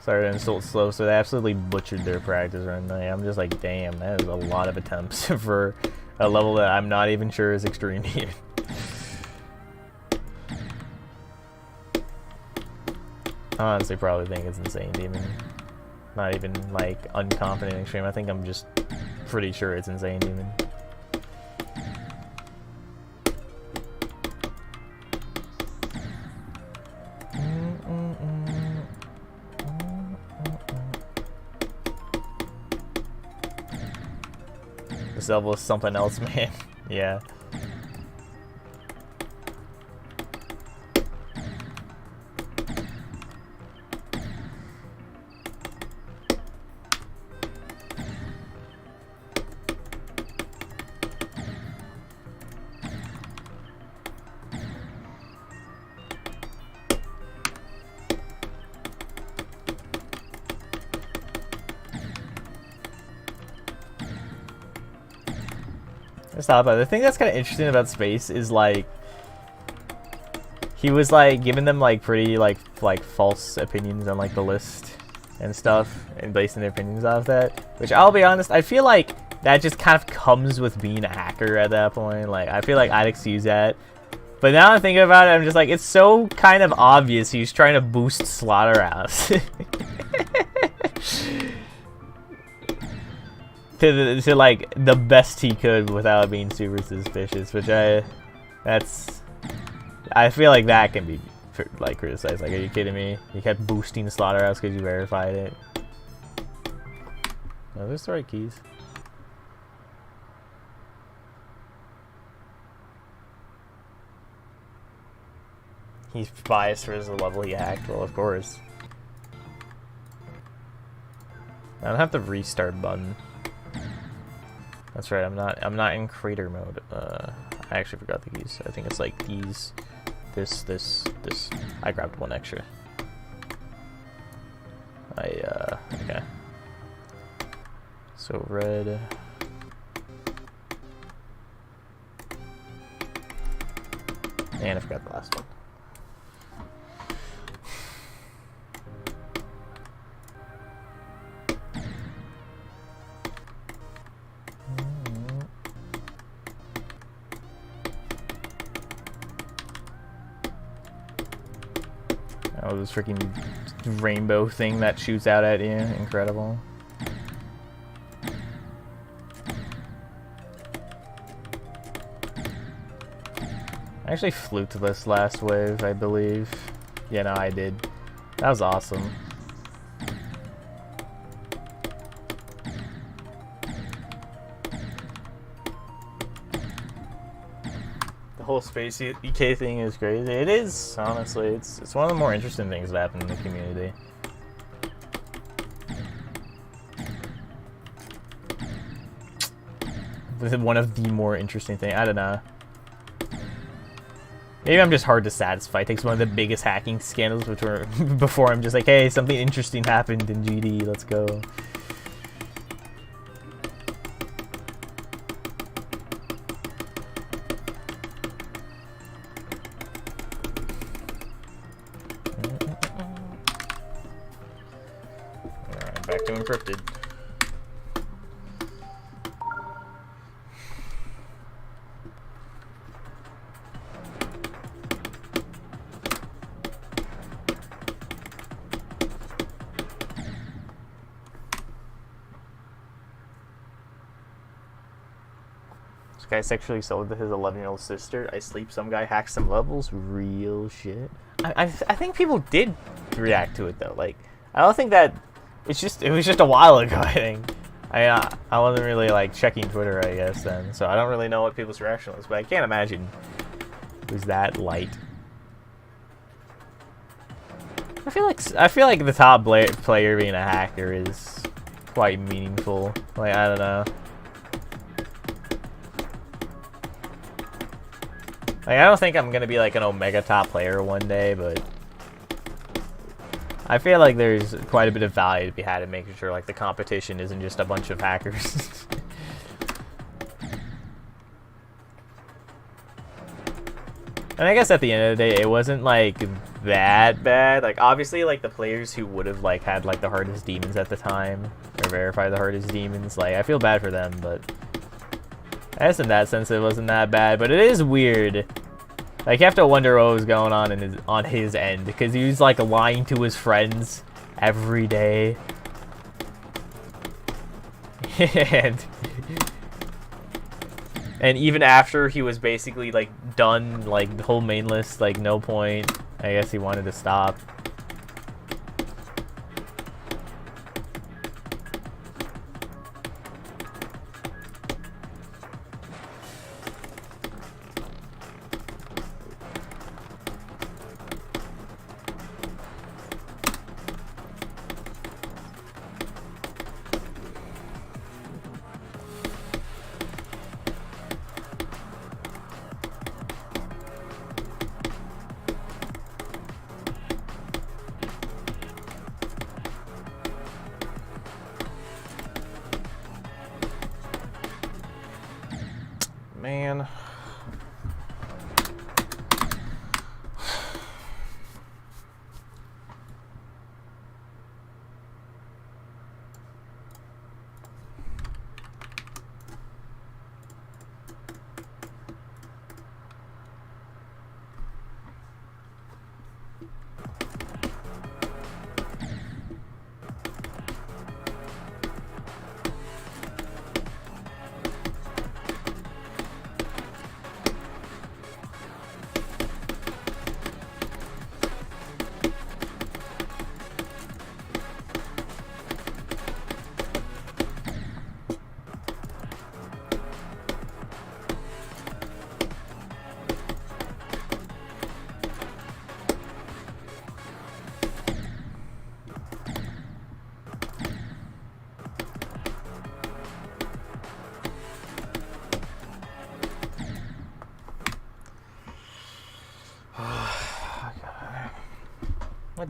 [SPEAKER 1] sorry to insult Slow, so they absolutely butchered their practice run. I'm just like, damn, that is a lot of attempts for a level that I'm not even sure is extreme even. I honestly probably think it's insane demon. Not even like unconfident extreme. I think I'm just pretty sure it's insane demon. This level is something else, man. Yeah. Stop. The thing that's kind of interesting about Space is like he was like giving them like pretty like false opinions on like the list and stuff, and basing their opinions off that. Which I'll be honest, I feel like that just kind of comes with being a hacker at that point. Like I feel like I'd excuse that. But now I'm thinking about it, I'm just like, it's so kind of obvious he's trying to boost Slaughterhouse. to like the best he could without being super suspicious, which I feel like that can be like criticized. Like, are you kidding me? You kept boosting Slaughterhouse because you verified it. Are those the right keys? He's biased for the level he hacked. Well, of course. I don't have the restart button. That's right. I'm not in creator mode. I actually forgot the keys. I think it's like these, this. I grabbed one extra. Okay. So red. And I forgot the last one. Oh, this freaking rainbow thing that shoots out at you. Incredible. I actually fluked this last wave, I believe. Yeah, no, I did. That was awesome. The whole space EK thing is crazy. It is, honestly. It's one of the more interesting things that happen in the community. One of the more interesting things. I don't know. Maybe I'm just hard to satisfy. It takes one of the biggest hacking scandals, which were before I'm just like, hey, something interesting happened in GD. Let's go. Alright, back to encrypted. Guy sexually sold to his 11-year-old sister. I sleep. Some guy hacked some levels. Real shit. I think people did react to it though. Like, I don't think that it was just a while ago. I think I wasn't really like checking Twitter, I guess, then, so I don't really know what people's reaction was. But I can't imagine it was that light. I feel like the top player being a hacker is quite meaningful. Like, I don't know. Like, I don't think I'm gonna be like an Omega top player one day, but I feel like there's quite a bit of value to be had in making sure like the competition isn't just a bunch of hackers. And I guess at the end of the day, it wasn't like that bad. Like, obviously, like the players who would have like had like the hardest demons at the time, or verified the hardest demons, like I feel bad for them, but I guess in that sense it wasn't that bad. But it is weird. Like, you have to wonder what was going on on his end, because he was like lying to his friends every day. And even after he was basically like done, like the whole main list, like no point, I guess he wanted to stop.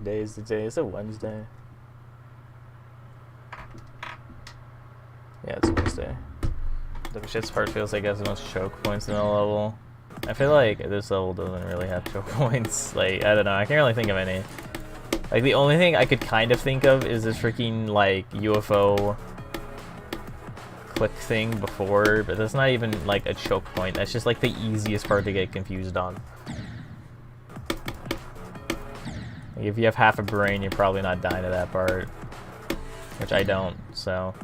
[SPEAKER 1] day is today? It's a Wednesday. Yeah, it's Wednesday. The shit's part feels like it has the most choke points in the level. I feel like this level doesn't really have choke points. Like, I don't know. I can't really think of any. Like, the only thing I could kind of think of is this freaking, like, UFO click thing before, but that's not even, like, a choke point. That's just, like, the easiest part to get confused on. Like, if you have half a brain, you're probably not dying to that part. Which I don't, so...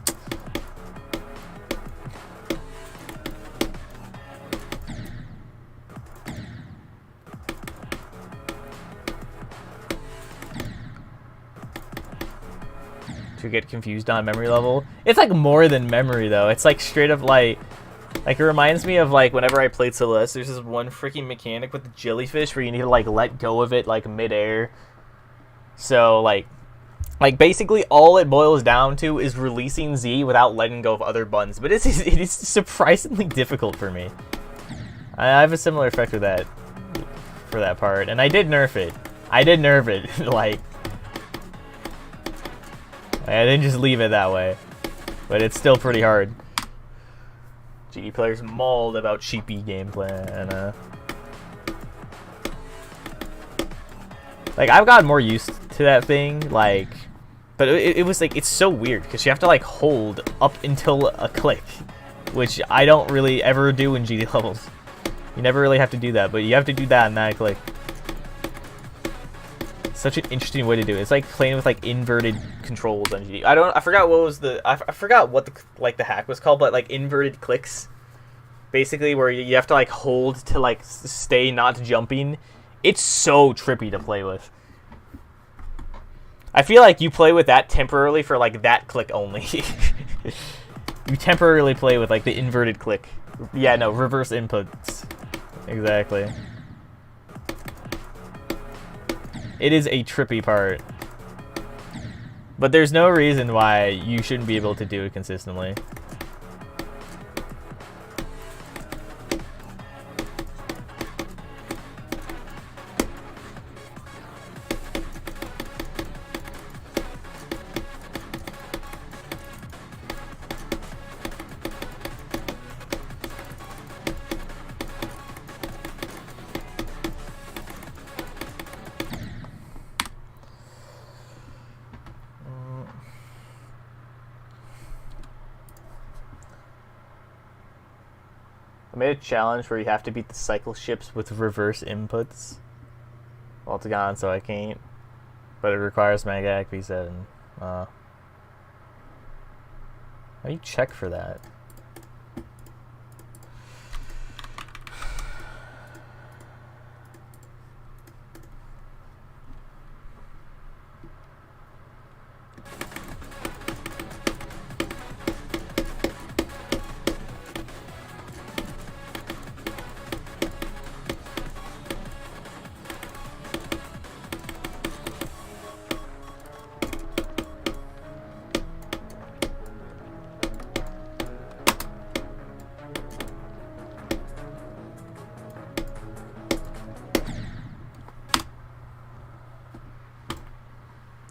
[SPEAKER 1] to get confused on memory level. It's like more than memory though. It's like straight up like it reminds me of like whenever I played Celeste, there's this one freaking mechanic with the jellyfish where you need to like let go of it like midair. So like basically all it boils down to is releasing Z without letting go of other buttons. But it is surprisingly difficult for me. I have a similar effect with that for that part, and I did nerf it. Like I didn't just leave it that way, but it's still pretty hard. GD players mauled about cheapy gameplay, and like I've gotten more used to that thing, like, but it was like it's so weird because you have to like hold up until a click, which I don't really ever do in GD levels. You never really have to do that, but you have to do that in that click. Such an interesting way to do it. It's like playing with like inverted controls on GD. I forgot what was the I forgot what the hack was called, but like inverted clicks, basically where you have to like hold to like stay not jumping. It's so trippy to play with. I feel like you play with that temporarily for like that click only. You temporarily play with like the inverted click. Yeah, no, reverse inputs. Exactly. It is a trippy part. But there's no reason why you shouldn't be able to do it consistently. I made a challenge where you have to beat the cycle ships with reverse inputs. Well, it's gone, so I can't. But it requires Magak V7. How do you check for that?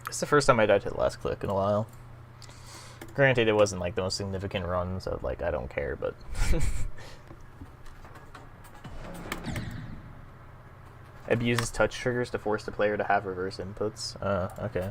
[SPEAKER 1] It's the first time I died to the last click in a while. Granted, it wasn't like the most significant run, so like I don't care, but it uses touch triggers to force the player to have reverse inputs. Okay.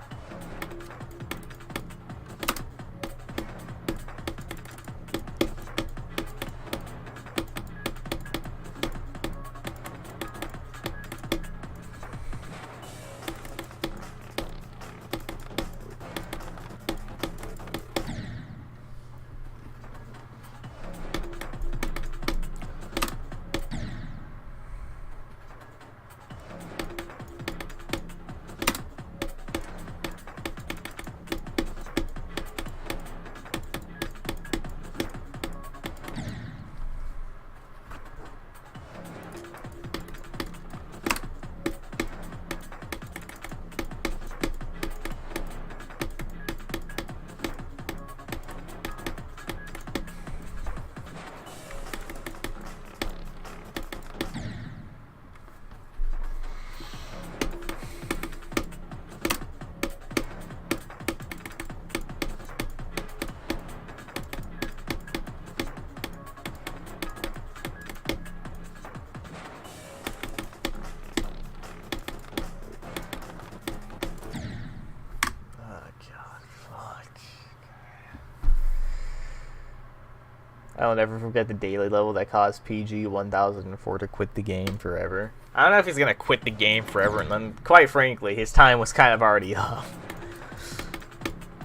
[SPEAKER 1] I'll never forget the daily level that caused PG 1004 to quit the game forever. I don't know if he's gonna quit the game forever, and then, quite frankly, his time was kind of already up.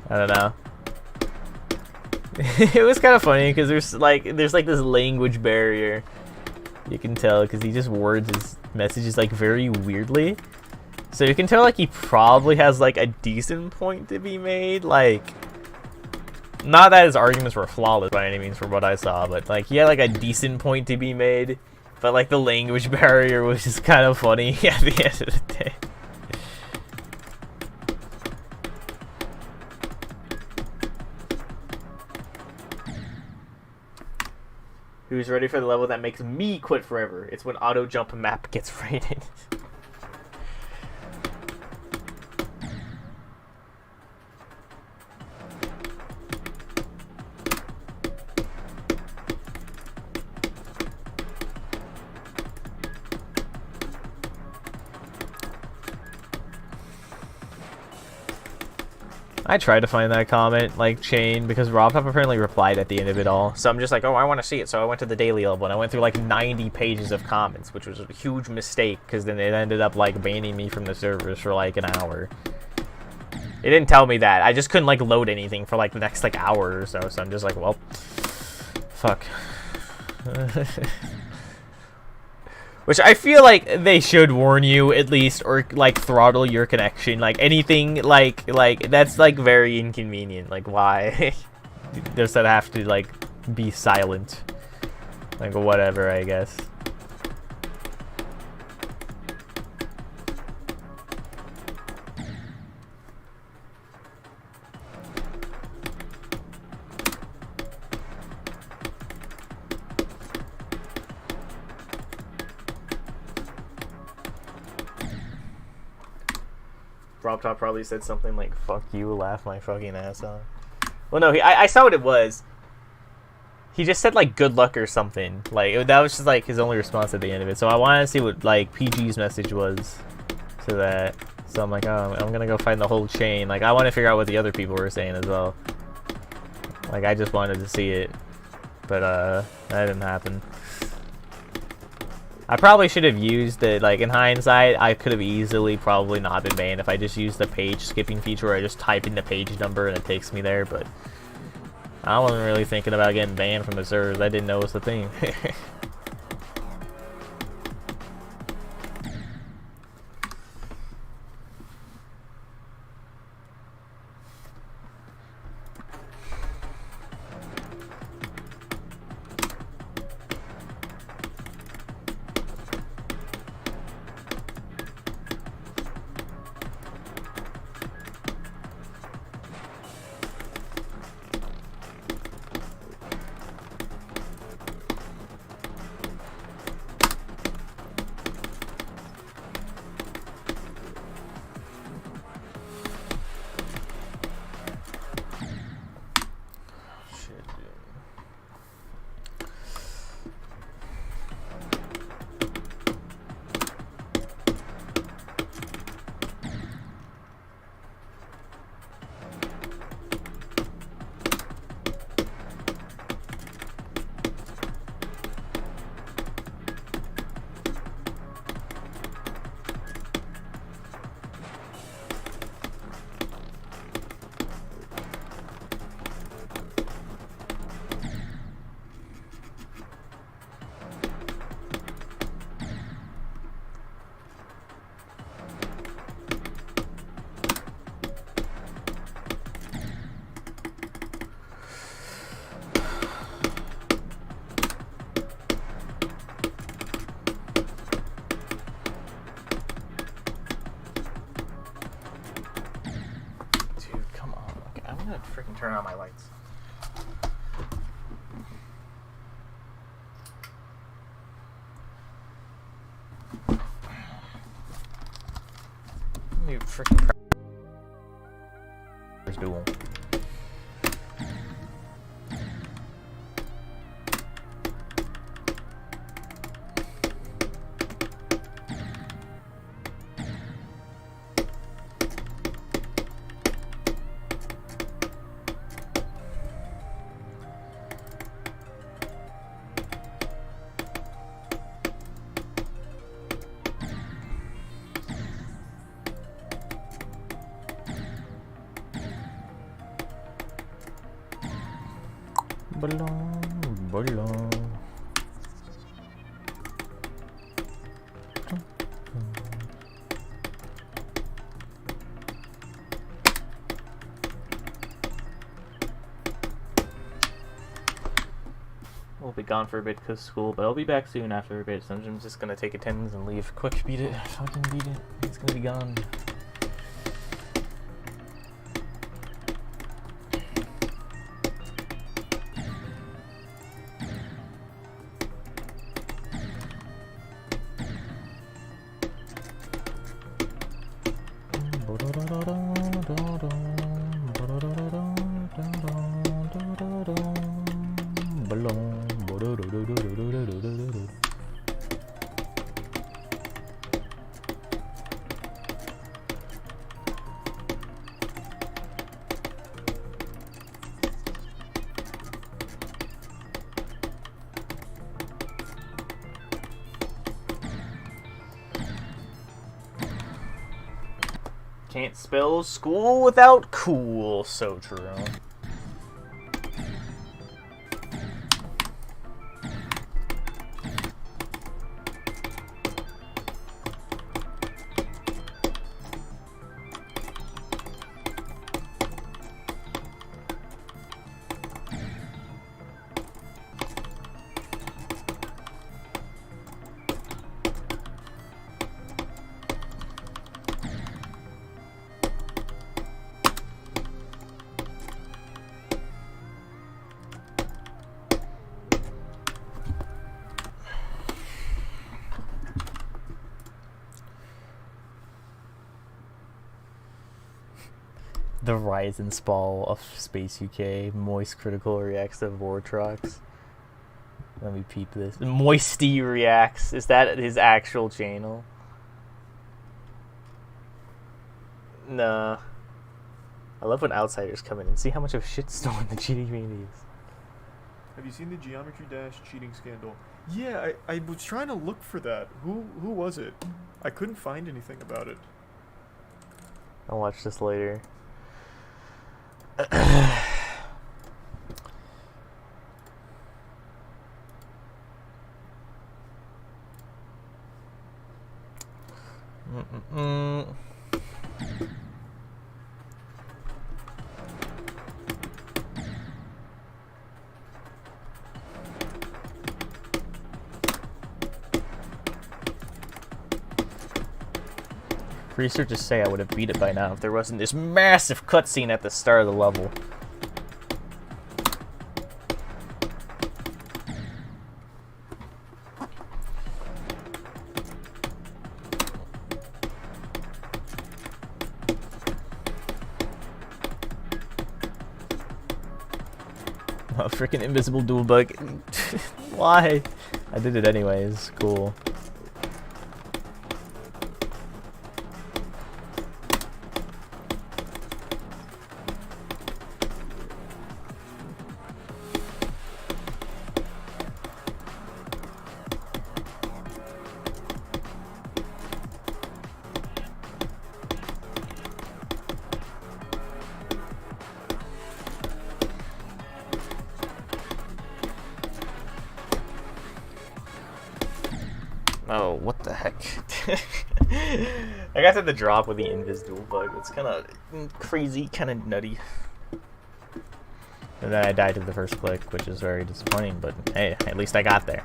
[SPEAKER 1] I don't know. It was kind of funny because there's like this language barrier. You can tell because he just words his messages like very weirdly. So you can tell like he probably has like a decent point to be made. Like, not that his arguments were flawless by any means from what I saw, but like he had like a decent point to be made. But like the language barrier was just kind of funny at the end of the day. Who's ready for the level that makes me quit forever? It's when auto jump map gets rated. I tried to find that comment, like, chain, because RobTop apparently replied at the end of it all. So I'm just like, oh, I want to see it. So I went to the daily level, and I went through, like, 90 pages of comments, which was a huge mistake, because then it ended up, like, banning me from the servers for, like, an hour. It didn't tell me that. I just couldn't, like, load anything for, like, the next, like, hour or so. So I'm just like, well, fuck. Which I feel like they should warn you at least, or like throttle your connection. Like anything like that's like very inconvenient. Like why? Does that have to like be silent? Like whatever, I guess. RobTop probably said something like, fuck you, laugh my fucking ass off. Well, no, I saw what it was. He just said, like, good luck or something. Like, that was just, like, his only response at the end of it. So I wanted to see what, like, PG's message was to that. So I'm like, oh, I'm gonna go find the whole chain. Like, I want to figure out what the other people were saying as well. Like, I just wanted to see it. But, that didn't happen. I probably should have used it, like, in hindsight, I could have easily probably not been banned if I just used the page skipping feature where I just type in the page number and it takes me there, but I wasn't really thinking about getting banned from the servers. I didn't know it was the thing. Freaking turn on my lights. You freaking duel. Belong. We'll be gone for a bit because school, but I'll be back soon after a bit. So I'm just gonna take attendance and leave. Quick, beat it. Fucking beat it. It's gonna be gone. Can't spell school without cool. So true. The rise and fall of Space UK. Moist Critical reacts to Vortrox. Let me peep this. Moisty reacts. Is that his actual channel? Nah. I love when outsiders come in and see how much of a shitstorm the cheating community is.
[SPEAKER 2] Have you seen the Geometry Dash cheating scandal? Yeah, I was trying to look for that. Who was it? I couldn't find anything about it.
[SPEAKER 1] I'll watch this later. Researchers say I would have beat it by now if there wasn't this massive cutscene at the start of the level. Oh, freaking invisible dual bug. Why? I did it anyways. Cool. Oh, what the heck? I got to the drop with the invis dual bug. It's kind of crazy, kind of nutty. And then I died to the first click, which is very disappointing, but hey, at least I got there.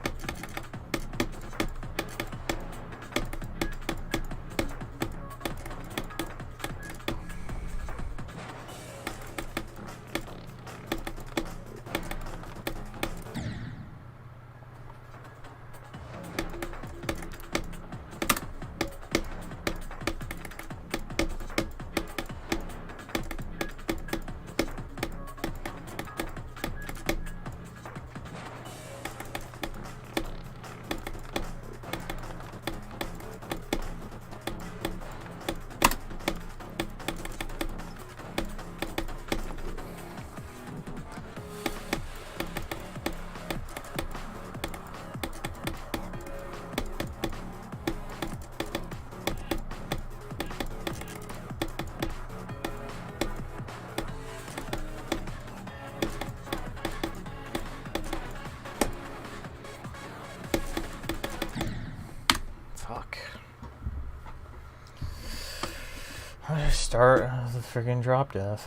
[SPEAKER 1] start the freaking drop death.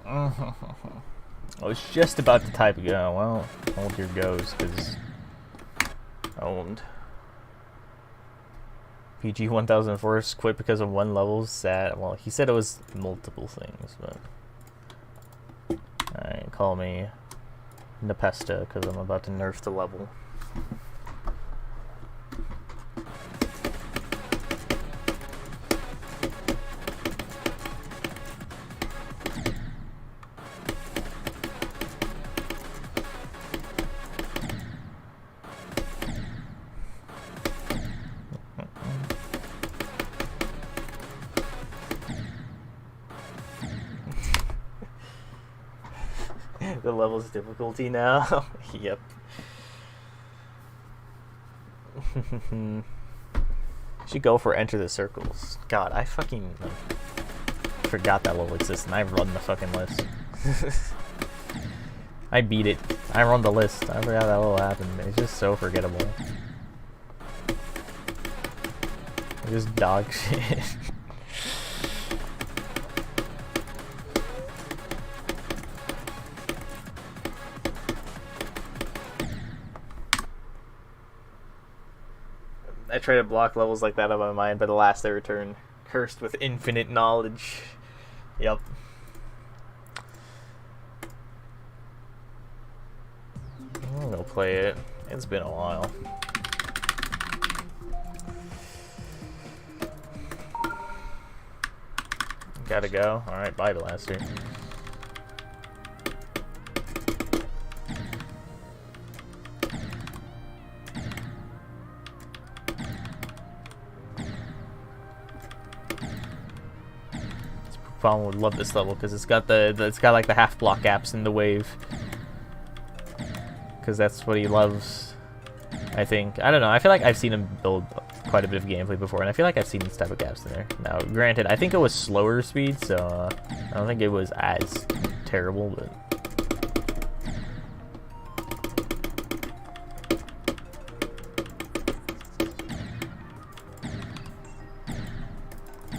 [SPEAKER 1] I was just about to type again. Well, hold your goes, because owned. PG 1004 quit because of one level. Sad. Well, he said it was multiple things, but alright, call me Nepesta because I'm about to nerf the level. The level's difficulty now. Yep. Should go for enter the circles. God, I fucking forgot that level exists, and I run the fucking list. I beat it. I run the list. I forgot that level happened. It's just so forgettable. Just dog shit. I try to block levels like that out of my mind, but alas, they return cursed with infinite knowledge. Yep. I'm gonna play it. It's been a while. Gotta go. Alright, bye, Blaster. Would love this level because it's got like the half block gaps in the wave, because that's what he loves. I think, I don't know, I feel like I've seen him build quite a bit of gameplay before, and I feel like I've seen these type of gaps in there. Now granted, I think it was slower speed, so I don't think it was as terrible, but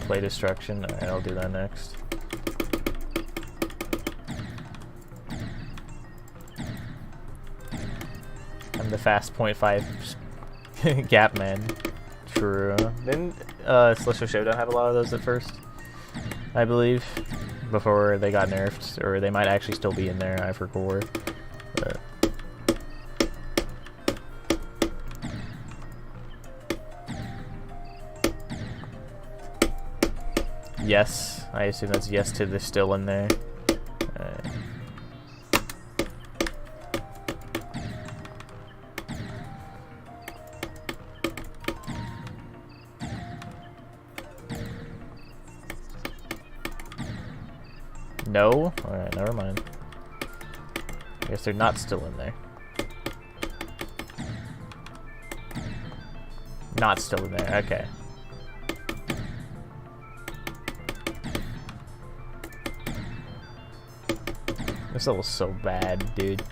[SPEAKER 1] play destruction. Alright, I'll do that next. I'm the fast 0.5 gap man. True. Didn't Celestial Showdown have a lot of those at first? I believe. Before they got nerfed. Or they might actually still be in there, I forgot. But yes, I assume that's yes to the still in there. No? Alright, never mind. I guess they're not still in there. Not still in there, okay. This level's so bad, dude.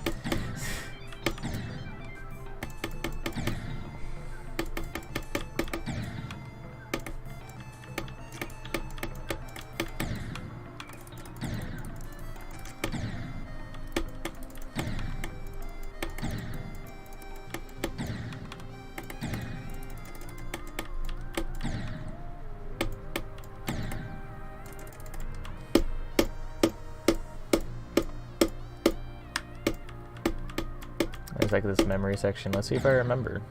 [SPEAKER 1] There's like this memory section. Let's see if I remember.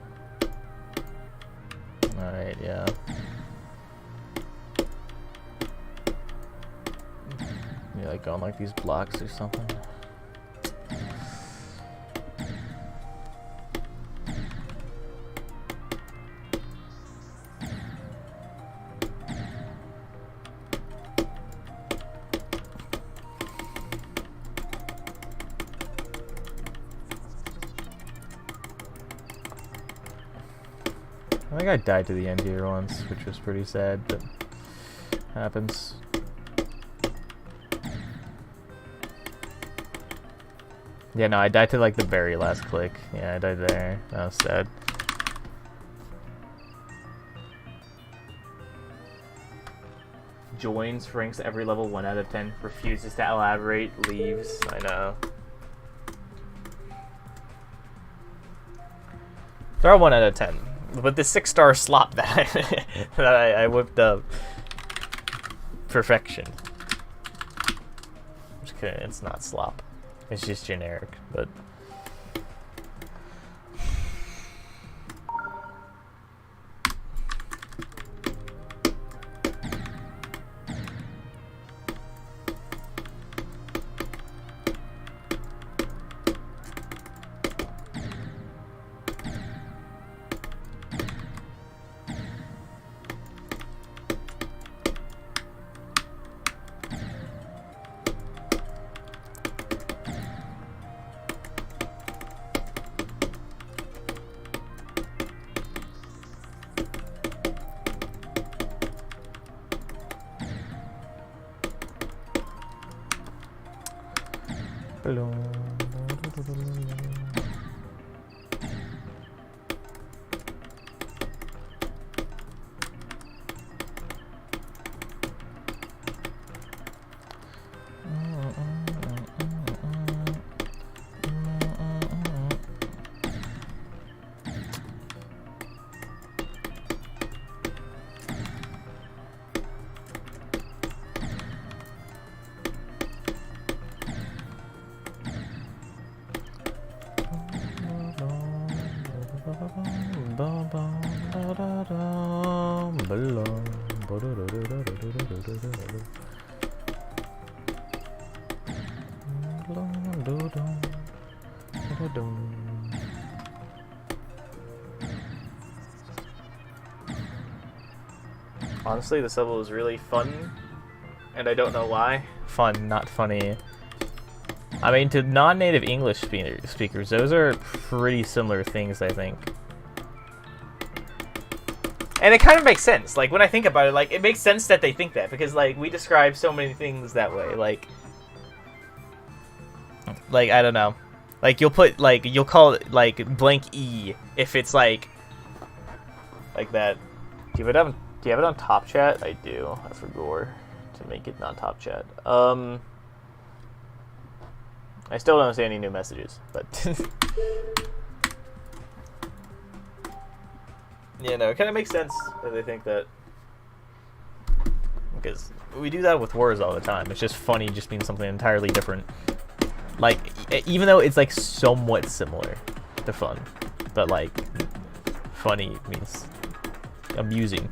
[SPEAKER 1] Alright, yeah. You like go on like these blocks or something? I think I died to the end here once, which was pretty sad, but happens. Yeah, no, I died to like the very last click. Yeah, I died there. That was sad. Joins, ranks every level 1 out of 10, refuses to elaborate, leaves. I know. There are 1 out of 10. But the 6-star slop that I whipped up. Perfection. Just kidding, it's not slop. It's just generic, but... Hello. Honestly, this level is really fun, and I don't know why. Fun, not funny. I mean, to non-native English speakers, those are pretty similar things, I think. And it kind of makes sense. Like, when I think about it, like, it makes sense that they think that, because, like, we describe so many things that way. Like, I don't know. Like, you'll put, like, you'll call it, like, blank E if it's, like that. Do you have it on top chat? I do. I forgot to make it not top chat. I still don't see any new messages, but yeah, no, it kind of makes sense that they think that, because we do that with words all the time. It's just funny just means something entirely different. Like, even though it's like somewhat similar to fun, but like funny means amusing.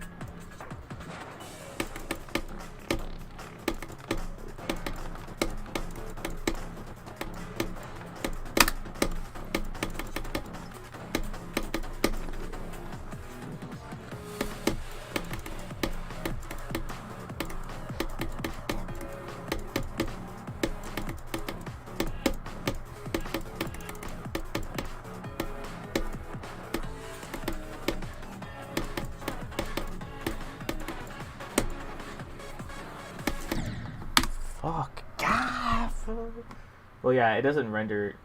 [SPEAKER 1] Well, yeah, it doesn't render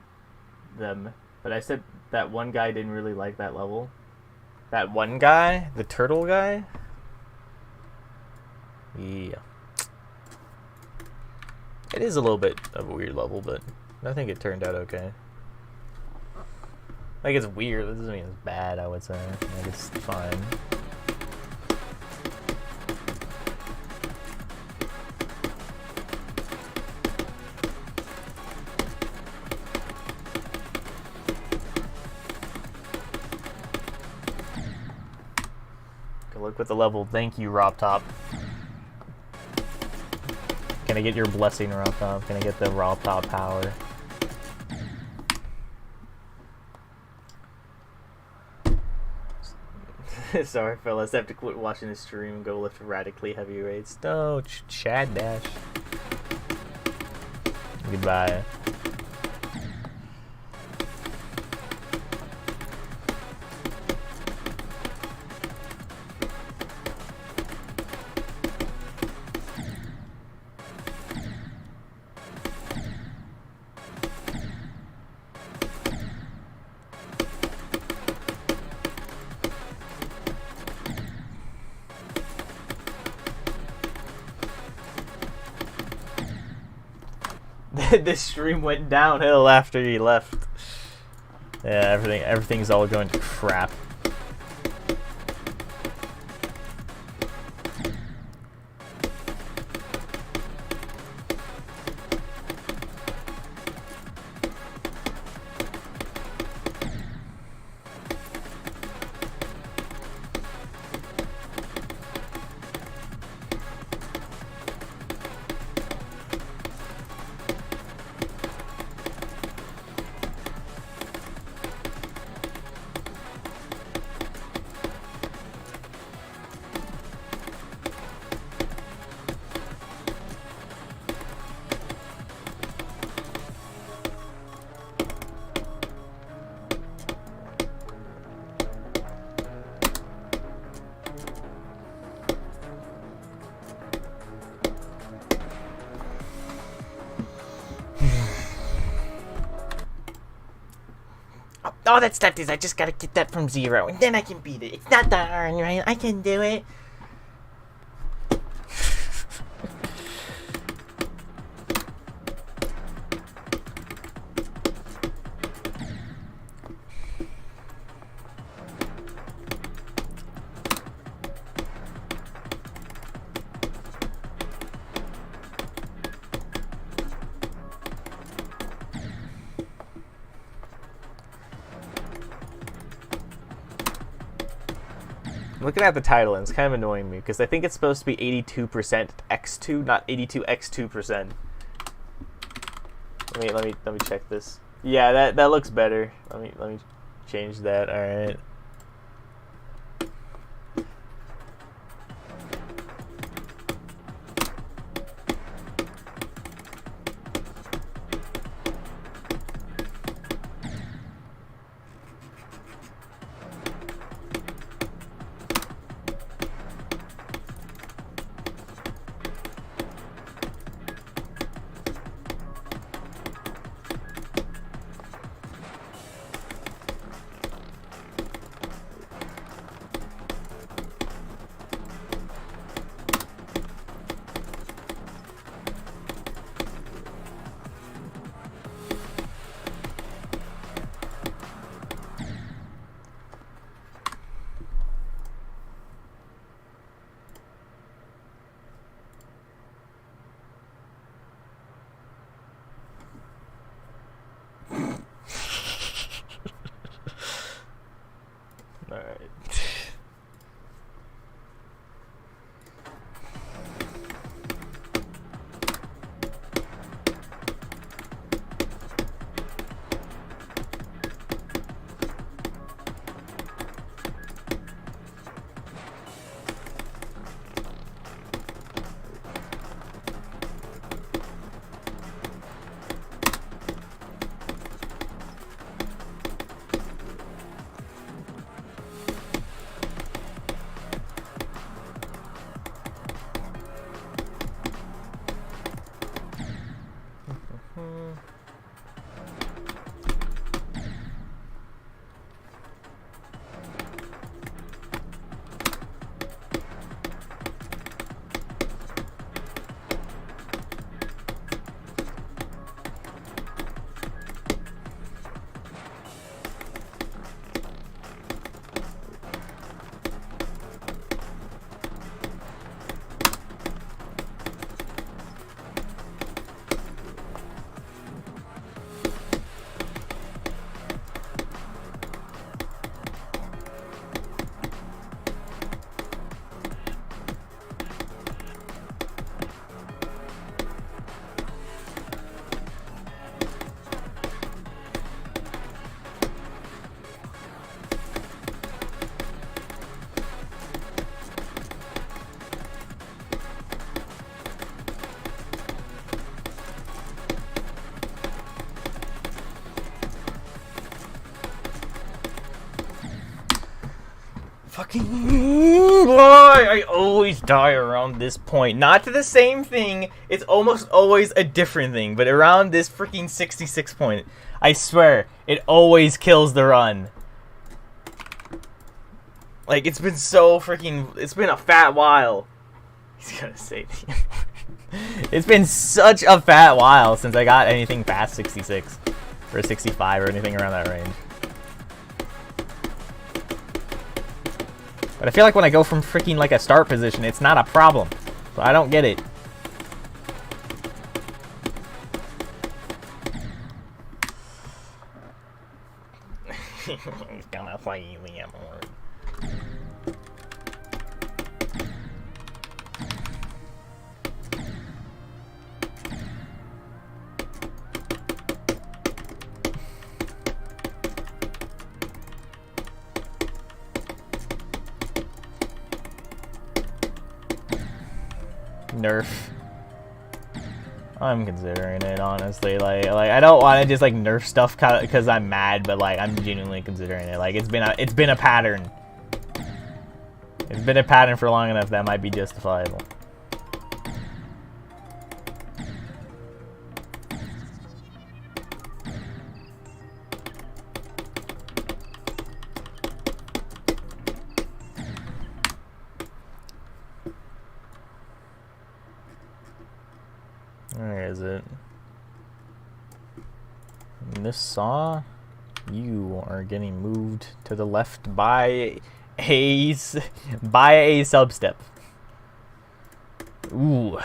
[SPEAKER 1] them, but I said that one guy didn't really like that level. That one guy? The turtle guy? Yeah. It is a little bit of a weird level, but I think it turned out okay. Like, it's weird, that doesn't mean it's bad, I would say. Like, it's fine. Look with the level. Thank you, RobTop. Can I get your blessing, RobTop? Can I get the RobTop power? Sorry, fellas. I have to quit watching this stream and go lift radically heavy weights. No, Chad Dash. Goodbye. This stream went downhill after he left. Yeah, everything's all going to crap. All that stuff is I just gotta get that from 0 and then I can beat it. It's not that hard, right? I can do it. Looking at the title, and it's kind of annoying me because I think it's supposed to be 82% x2, not 82x2%. Let me check this. Yeah, that looks better. Let me change that. All right. Boy, I always die around this point. Not to the same thing. It's almost always a different thing. But around this freaking 66 point, I swear, it always kills the run. Like, it's been so freaking... It's been a fat while. He's gonna say... It's been such a fat while since I got anything past 66 or 65 or anything around that range. But I feel like when I go from freaking like a start position, it's not a problem. So I don't get it. He's gonna play Liam. Nerf. I'm considering it, honestly. Like I don't want to just like nerf stuff because I'm mad, but like I'm genuinely considering it. Like it's been a pattern. It's been a pattern for long enough that might be justifiable. Where is it? This saw, you are getting moved to the left by a substep. Ooh,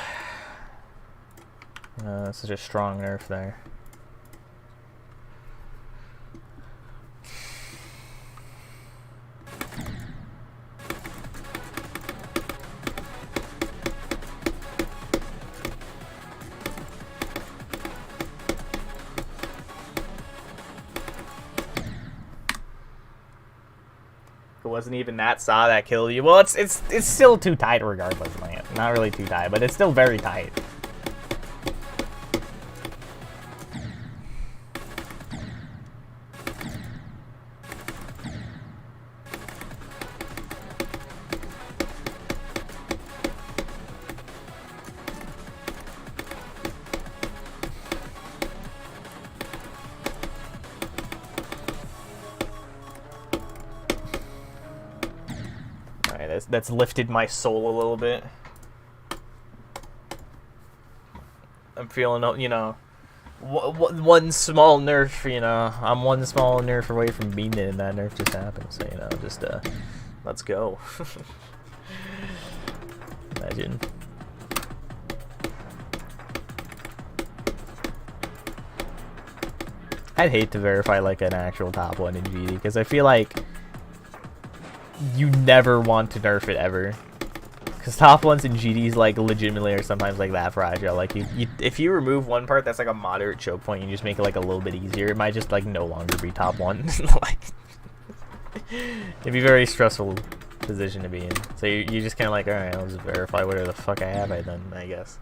[SPEAKER 1] that's such a strong nerf there. It wasn't even that saw that killed you. Well, it's still too tight regardless, man. Not really too tight, but it's still very tight. That's lifted my soul a little bit. I'm feeling, you know, one small nerf, you know. I'm one small nerf away from beating it, and that nerf just happened. So, you know, just, let's go. Imagine. I'd hate to verify, like, an actual top one in GD, because I feel like you never want to nerf it ever, because top ones in GDs like legitimately are sometimes like that fragile. Like if you remove one part that's like a moderate choke point, you just make it like a little bit easier, it might just like no longer be top one. Like it'd be a very stressful position to be in. So you just kind of like, all right, I'll just verify whatever the fuck I have then, I guess.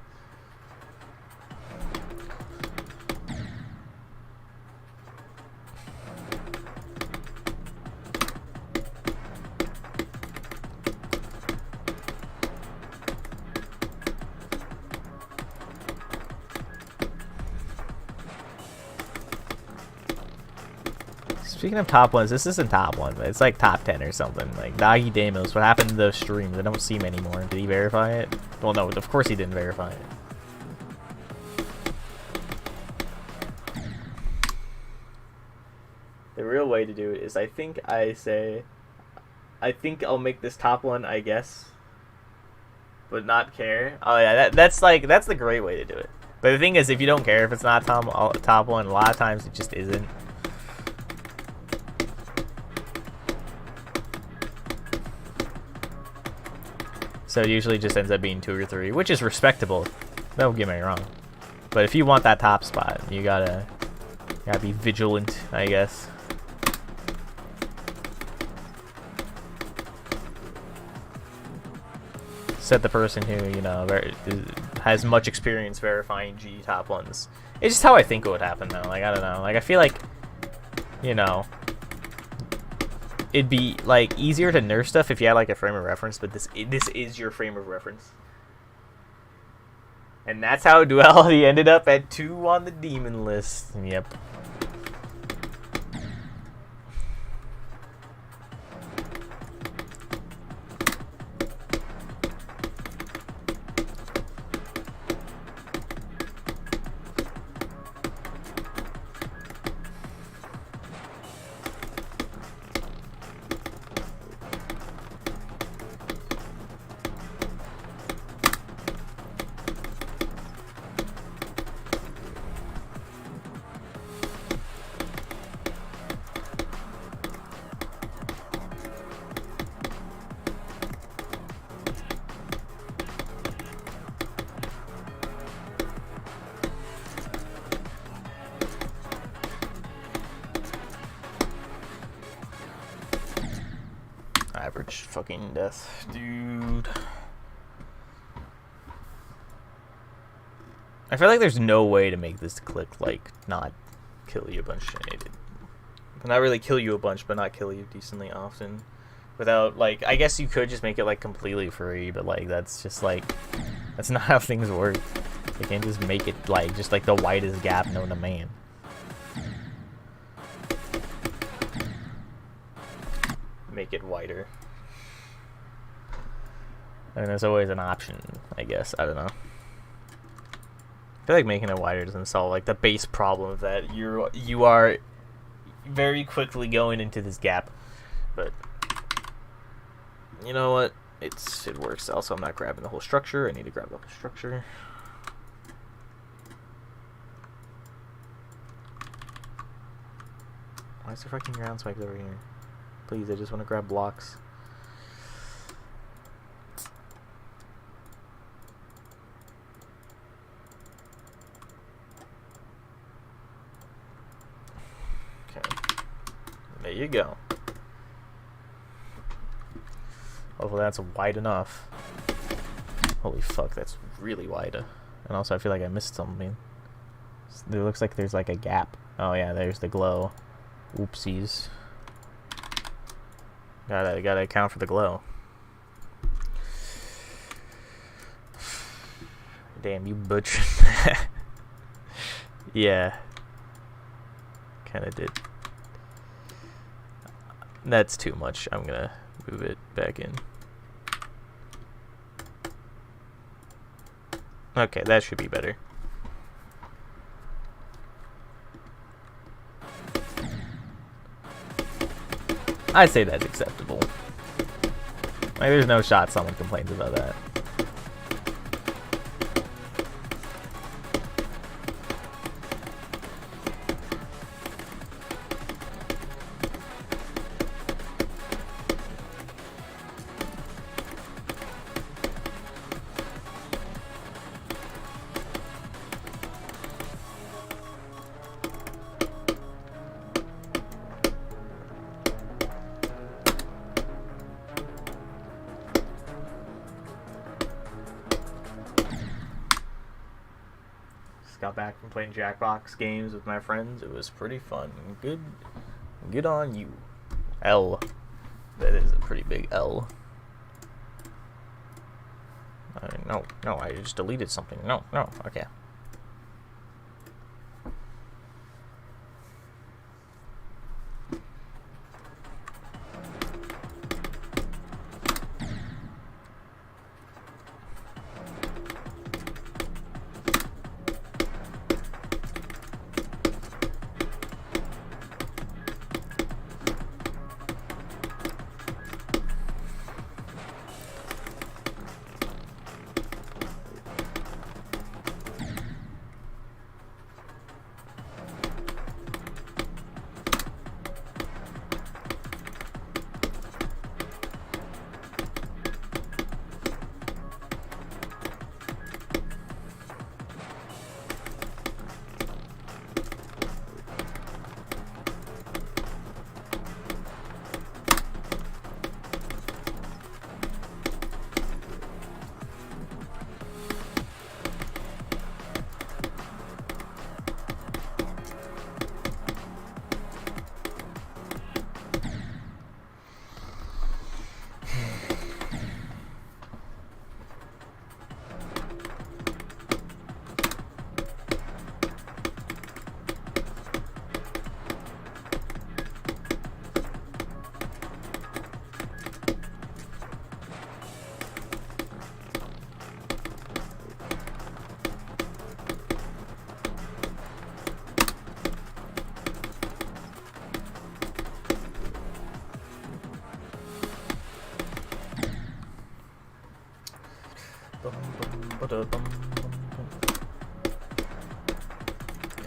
[SPEAKER 1] Speaking of top ones, this isn't top one, but it's like top 10 or something. Like Doggy Damos, what happened to those streams? I don't see him anymore. Did he verify it? Well, no, of course he didn't verify it. The real way to do it is I think I'll make this top one, I guess, but not care. Oh yeah, that's the great way to do it. But the thing is, if you don't care if it's not top one, a lot of times it just isn't. So it usually just ends up being 2 or 3, which is respectable. Don't get me wrong. But if you want that top spot, you gotta be vigilant, I guess. Set the person who, you know, has much experience verifying G top ones. It's just how I think it would happen, though. Like, I don't know. Like, I feel like, you know, it'd be like easier to nerf stuff if you had like a frame of reference, but this is your frame of reference, and that's how Duality ended up at 2 on the demon list. Yep. much fucking death, dude. I feel like there's no way to make this click, like, not kill you a bunch. Not really kill you a bunch, but not kill you decently often. Without, like, I guess you could just make it, like, completely free, but, like, that's just, like, that's not how things work. You can't just make it, like, just, like, the widest gap known to man. Make it wider. I mean, there's always an option, I guess. I don't know. I feel like making it wider doesn't solve, like, the base problem of that you are very quickly going into this gap. But you know what? It works. Also, I'm not grabbing the whole structure. I need to grab the whole structure. Why is there fucking ground spikes over here? Please, I just want to grab blocks. Okay. There you go. Hopefully that's wide enough. Holy fuck, that's really wide. And also, I feel like I missed something. It looks like there's like a gap. Oh yeah, there's the glow. Oopsies. Gotta account for the glow. Damn, you butchered that. Yeah. Kinda did. That's too much. I'm gonna move it back in. Okay, that should be better. I'd say that's acceptable. Like, there's no shot someone complains about that. Got back from playing Jackbox games with my friends. It was pretty fun. Good on you. L. That is a pretty big L. No, I just deleted something. No, okay.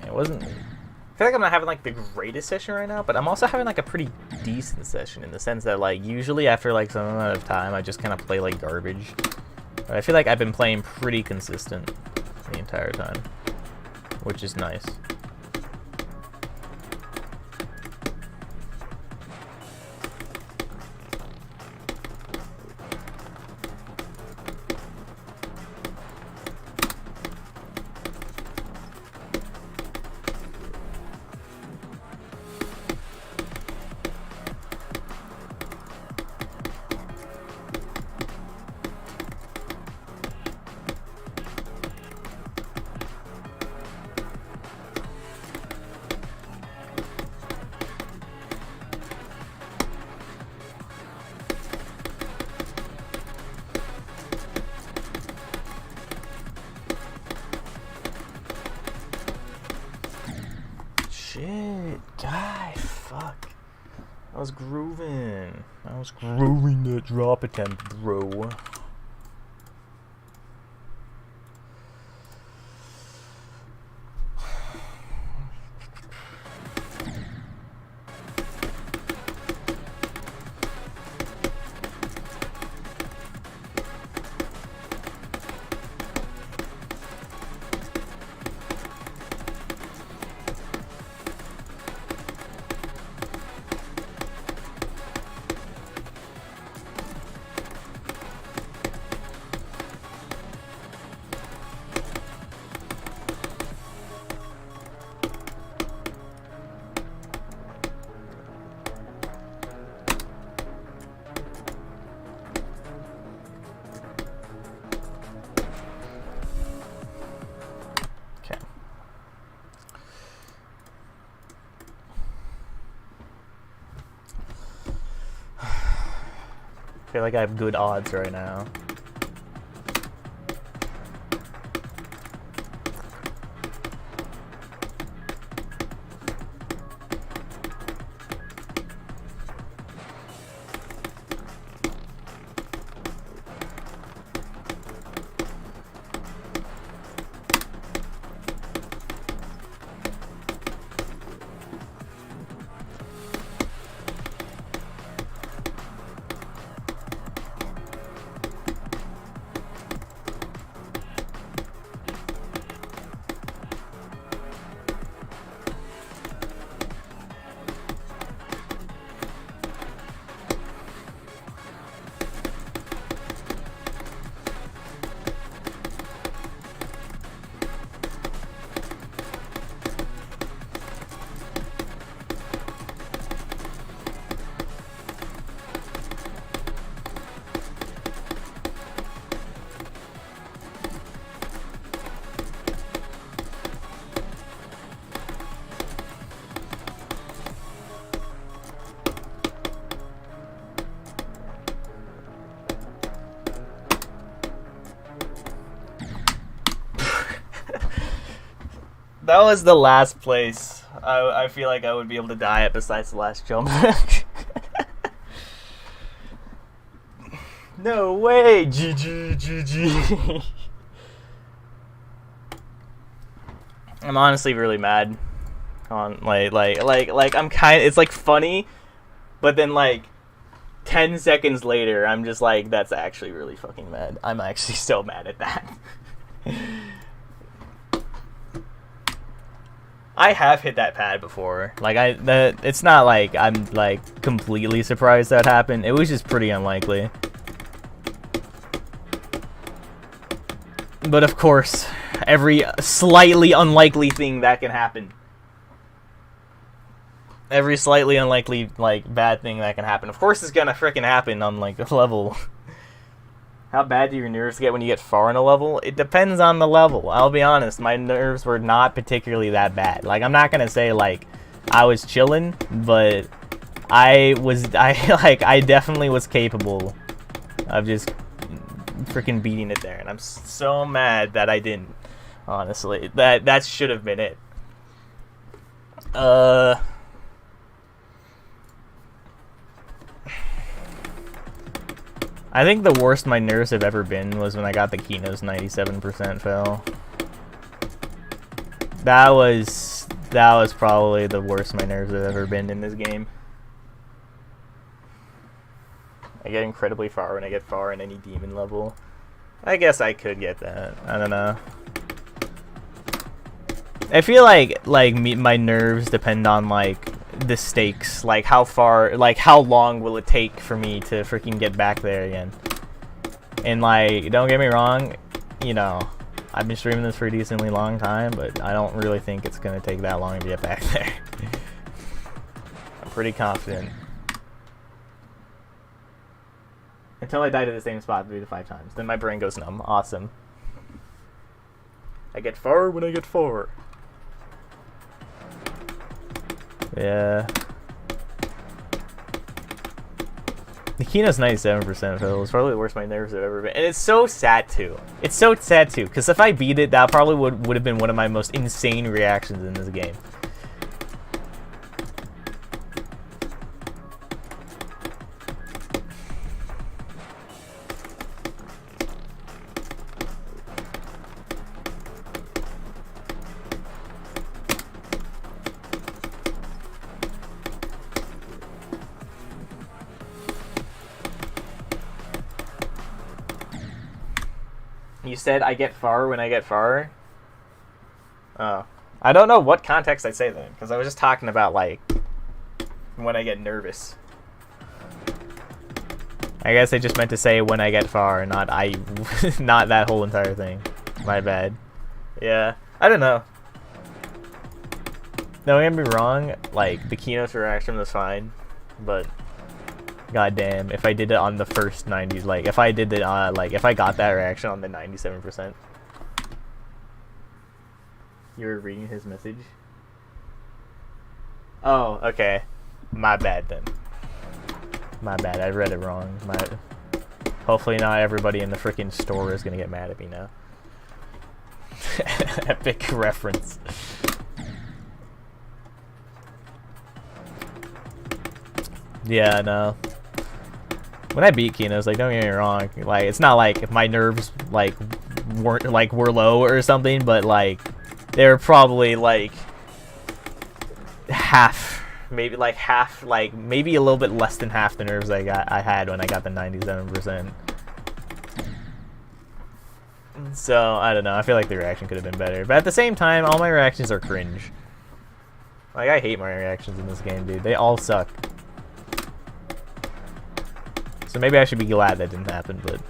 [SPEAKER 1] It wasn't. I feel like I'm not having like the greatest session right now, but I'm also having like a pretty decent session in the sense that like usually after like some amount of time I just kind of play like garbage. But I feel like I've been playing pretty consistent the entire time, which is nice. was grooving. I was grooving that drop attempt, bro. I feel like I have good odds right now. That was the last place I feel like I would be able to die at besides the last jump. No way! GG, GG. I'm honestly really mad. On like I'm kind. It's like funny, but then like 10 seconds later, I'm just like, that's actually really fucking mad. I'm actually so mad at that. I have hit that pad before. Like it's not like I'm like completely surprised that happened. It was just pretty unlikely. But of course, every slightly unlikely thing that can happen. Every slightly unlikely, like, bad thing that can happen. Of course it's gonna frickin' happen on, like, a level. How bad do your nerves get when you get far in a level? It depends on the level. I'll be honest, my nerves were not particularly that bad. Like, I'm not gonna say, like, I was chilling, but I definitely was capable of just freaking beating it there. And I'm so mad that I didn't, honestly. That should have been it. I think the worst my nerves have ever been was when I got the Kino's 97% fail. That was probably the worst my nerves have ever been in this game. I get incredibly far when I get far in any demon level. I guess I could get that. I don't know. I feel like my nerves depend on like the stakes, like how far, like how long will it take for me to freaking get back there again. And like, don't get me wrong, you know, I've been streaming this for a decently long time, but I don't really think it's gonna take that long to get back there. I'm pretty confident. Until I die to the same spot 3 to 5 times, then my brain goes numb. Awesome. I get far when I get far. Yeah. The Kino's 97% fail. It's probably the worst my nerves have ever been. And it's so sad too. It's so sad too, because if I beat it, that probably would have been one of my most insane reactions in this game. You said I get far when I get far. Oh, I don't know what context I'd say that, because I was just talking about like when I get nervous. I guess I just meant to say when I get far, not not that whole entire thing. My bad. Yeah, I don't know. Don't get me wrong, like the keynote reaction was fine, but goddamn, if I did it on the first 90s, like if I did it like if I got that reaction on the 97%. You were reading his message? Oh, okay. My bad then. My bad, I read it wrong. Hopefully not everybody in the freaking store is gonna get mad at me now. Epic reference. Yeah, no. When I beat keynotes, like, don't get me wrong, like, it's not like my nerves like were low or something, but like they were probably like half, maybe maybe a little bit less than half the nerves I had when I got the 97%. So I don't know. I feel like the reaction could have been better, but at the same time, all my reactions are cringe. Like, I hate my reactions in this game, dude. They all suck. So maybe I should be glad that didn't happen, but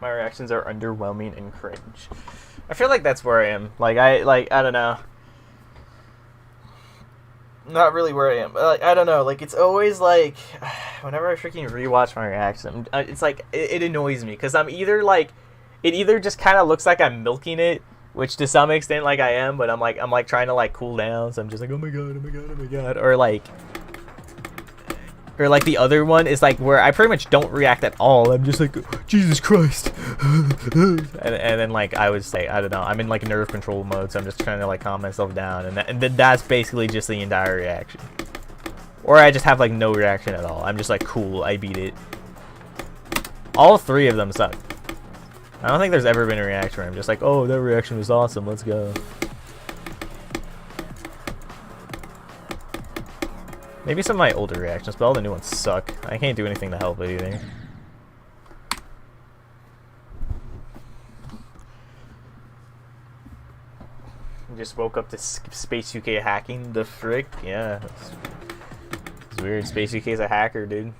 [SPEAKER 1] my reactions are underwhelming and cringe. I feel like that's where I am. I don't know. Not really where I am. Like, I don't know. Like, it's always like, whenever I freaking rewatch my reaction, it's like it annoys me because I'm either like, it either just kind of looks like I'm milking it, which to some extent like I am, but I'm like trying to like cool down, so I'm just like, oh my god, oh my god, oh my god, or like the other one is like where I pretty much don't react at all. I'm just like, Jesus Christ. and then like I would say, I don't know, I'm in like nerve control mode, so I'm just trying to like calm myself down, and that's basically just the entire reaction. Or I just have like no reaction at all. I'm just like, cool, I beat it. All three of them suck. I don't think there's ever been a reaction where I'm just like, oh, that reaction was awesome, let's go. Maybe some of my older reactions, but all the new ones suck. I can't do anything to help it either. I just woke up to Space UK hacking. The frick? Yeah. It's weird. Space UK's a hacker, dude.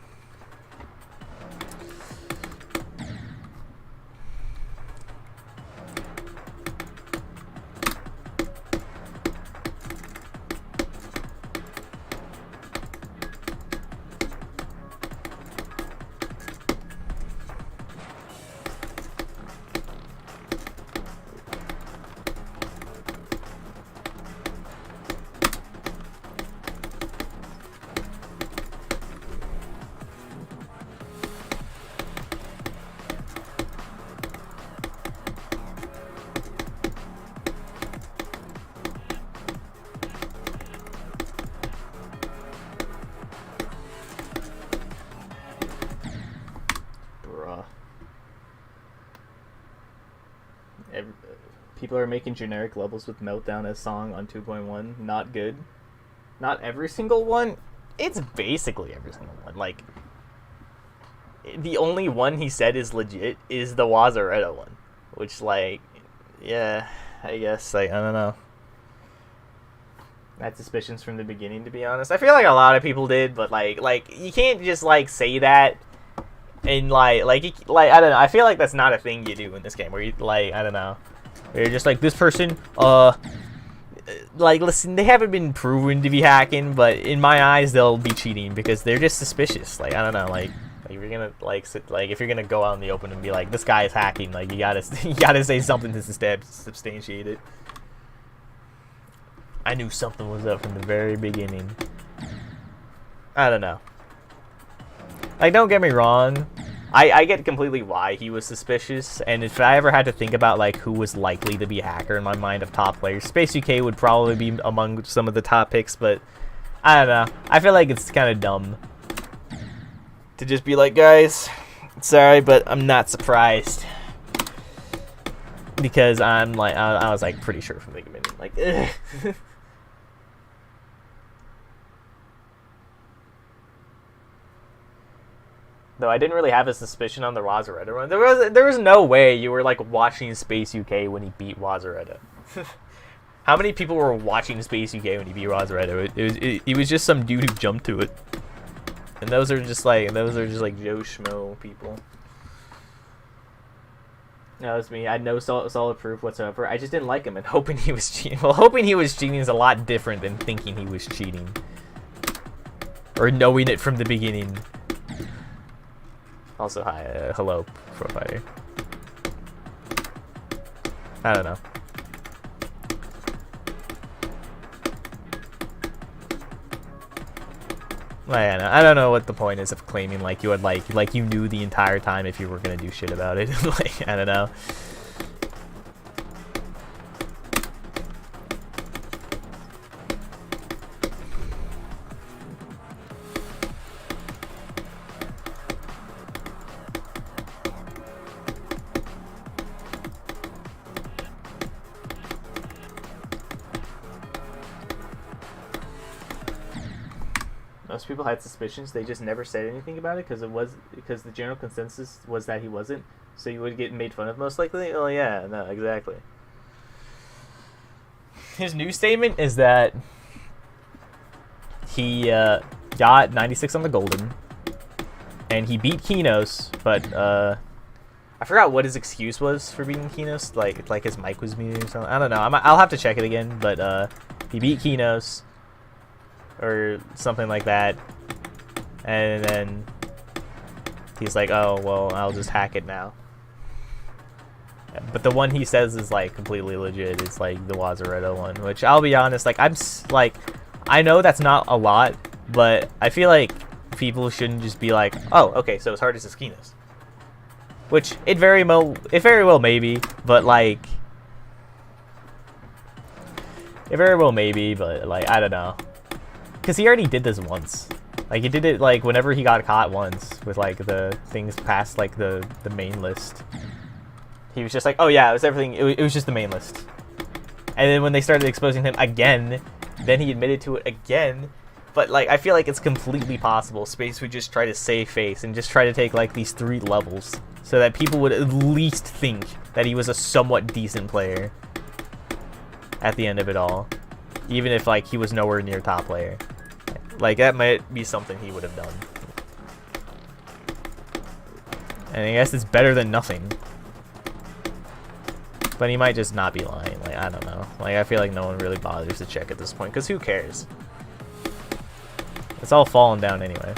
[SPEAKER 1] People are making generic levels with Meltdown as song on 2.1. Not good. Not every single one. It's basically every single one. Like, the only one he said is legit is the Wazaretta one. Which, like, yeah, I guess, like, I don't know. I had suspicions from the beginning, to be honest. I feel like a lot of people did, but, like you can't just, like, say that and, like, I don't know. I feel like that's not a thing you do in this game, where you, like, I don't know. You're just like, this person, like, listen, they haven't been proven to be hacking, but in my eyes, they'll be cheating because they're just suspicious. Like, I don't know, like if you're gonna, like, if you're gonna go out in the open and be like, this guy is hacking, like, you gotta say something to substantiate it. I knew something was up from the very beginning. I don't know. Like, don't get me wrong. I get completely why he was suspicious, and if I ever had to think about, like, who was likely to be a hacker in my mind of top players, Space UK would probably be among some of the top picks, but I don't know. I feel like it's kind of dumb to just be like, guys, sorry, but I'm not surprised. Because I'm like, I was like pretty sure from the beginning, like, ugh. Though I didn't really have a suspicion on the Wazaretta run. There was no way you were like watching Space UK when he beat Wazaretta. How many people were watching Space UK when he beat Wazaretta? It was just some dude who jumped to it. And those are just like Joe Schmo people. That was me. I had no solid proof whatsoever. I just didn't like him and hoping he was cheating. Well, hoping he was cheating is a lot different than thinking he was cheating. Or knowing it from the beginning. Also, hi, hello, Pro Fighter. I don't know. I don't know what the point is of claiming like you had like you knew the entire time if you were gonna do shit about it. Like, I don't know. Most people had suspicions. They just never said anything about it because the general consensus was that he wasn't. So you would get made fun of most likely. Oh yeah, no, exactly. His news statement is that he got 96 on the Golden, and he beat Kinos, but I forgot what his excuse was for beating Kinos. Like his mic was muted or something. I don't know. I'll have to check it again. But he beat Kinos. Or something like that, and then he's like, oh well, I'll just hack it now. But the one he says is like completely legit. It's like the Wazaretta one, which I'll be honest, like I know that's not a lot, but I feel like people shouldn't just be like, oh okay, so as hard as Esquinas, which it very well maybe, but like it very well maybe, but like I don't know. Because he already did this once. Like, he did it, like, whenever he got caught once with, like, the things past, like, the main list. He was just like, oh, yeah, it was everything. It was just the main list. And then when they started exposing him again, then he admitted to it again. But, like, I feel like it's completely possible Space would just try to save face and just try to take, like, these 3 levels so that people would at least think that he was a somewhat decent player at the end of it all. Even if, like, he was nowhere near top player. Like, that might be something he would have done. And I guess it's better than nothing. But he might just not be lying. Like, I don't know. Like, I feel like no one really bothers to check at this point. Because who cares? It's all falling down anyway.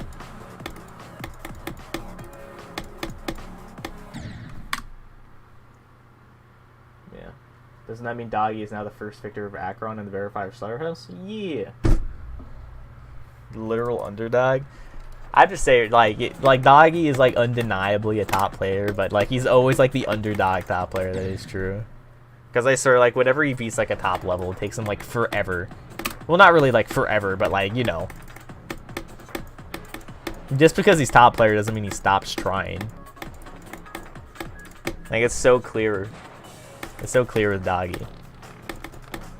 [SPEAKER 1] Yeah. Doesn't that mean Doggy is now the first victor of Akron in the verifier slaughterhouse? Yeah. Literal underdog. I just say like Doggy is like undeniably a top player, but like he's always like the underdog top player. That is true. Because I swear, like whenever he beats like a top level, it takes him like forever. Well, not really like forever, but like, you know. Just because he's top player doesn't mean he stops trying. Like it's so clear. It's so clear with Doggy.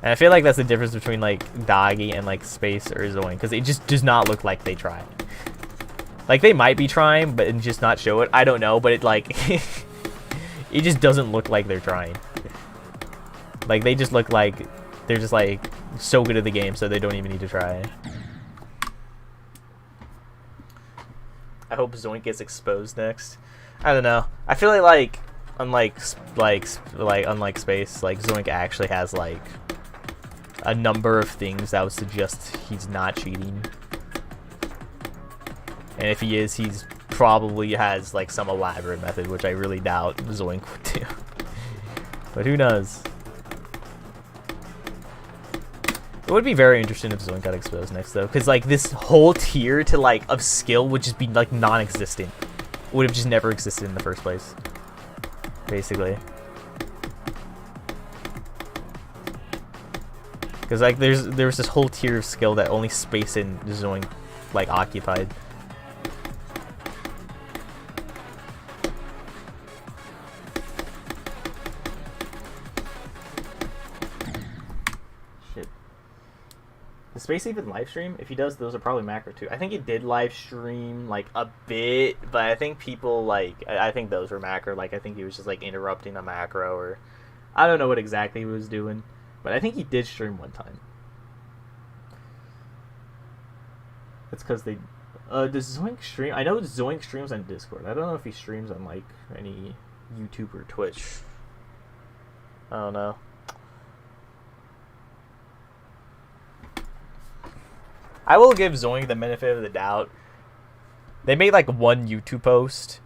[SPEAKER 1] And I feel like that's the difference between like Doggy and like Space or Zoin, because it just does not look like they try. Like they might be trying, but just not show it. I don't know, but it like it just doesn't look like they're trying. Like they just look like they're just like so good at the game, so they don't even need to try. I hope Zoink gets exposed next. I don't know. I feel like unlike Space, like Zoink actually has like a number of things that would suggest he's not cheating. And if he is, he's probably has like some elaborate method, which I really doubt Zoink would do. But who knows? It would be very interesting if Zoink got exposed next, though, because like this whole tier to like of skill would just be like non-existent. Would have just never existed in the first place, basically. Because like there was this whole tier of skill that only Space and Zoink like occupied. Shit. Does Space even live stream? If he does, those are probably macro too. I think he did live stream like a bit, but I think people like I think those were macro. Like I think he was just like interrupting a macro, or I don't know what exactly he was doing. But I think he did stream one time. That's because they... does Zoink stream? I know Zoink streams on Discord. I don't know if he streams on, like, any YouTube or Twitch. I don't know. I will give Zoink the benefit of the doubt. They made, like, one YouTube post.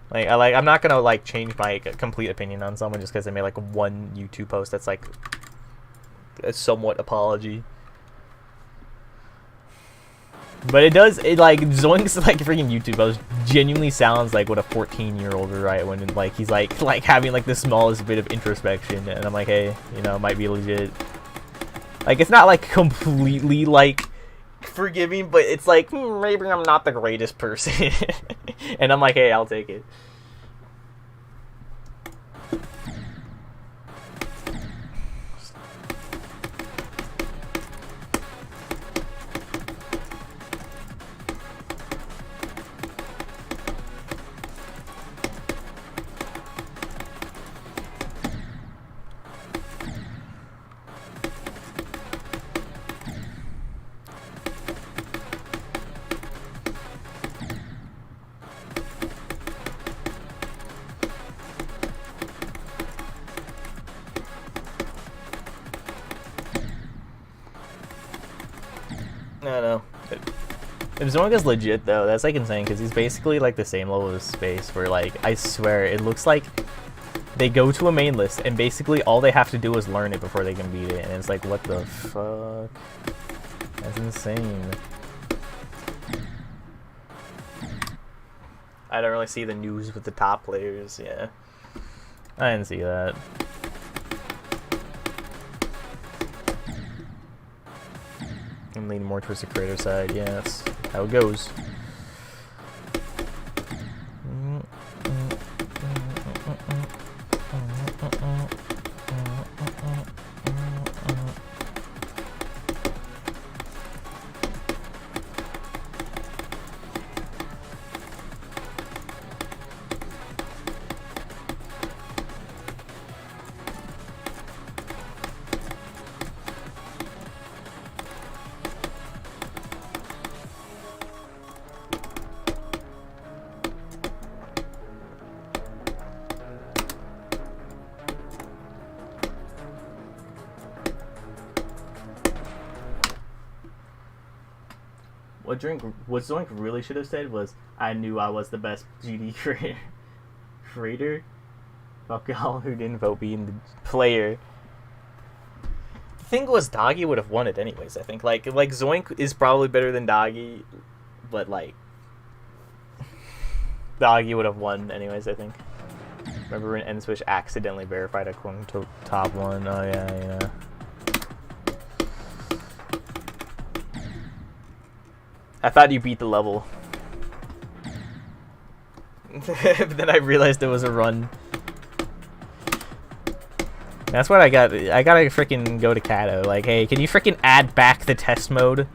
[SPEAKER 1] I'm not gonna, like, change my complete opinion on someone just because they made, like, one YouTube post that's, like, a somewhat apology. But it like, Zoink's, like, freaking YouTube post genuinely sounds like what a 14-year-old would write when, like, he's, like having, like, the smallest bit of introspection. And I'm like, hey, you know, it might be legit. Like, it's not, like, completely, like, forgiving, but it's like, maybe I'm not the greatest person. And I'm like, hey, I'll take it. I don't know. If Zoink is legit, though, that's, like, insane, because he's basically, like, the same level as Space, where, like, I swear, it looks like they go to a main list, and basically all they have to do is learn it before they can beat it, and it's like, what the fuck? That's insane. I don't really see the news with the top players, yeah. I didn't see that. I'm leaning more towards the creator side. Yeah, that's how it goes. What Zoink really should have said was, I knew I was the best GD creator. Fuck y'all who didn't vote being the player. The thing was, Doggy would have won it anyways, I think. Like Zoink is probably better than Doggy, but, like, Doggy would have won anyways, I think. Remember when N-Switch accidentally verified a quote top one? Oh, yeah, yeah. I thought you beat the level. But then I realized it was a run. That's what I got. I gotta freaking go to Kato. Like, hey, can you freaking add back the test mode?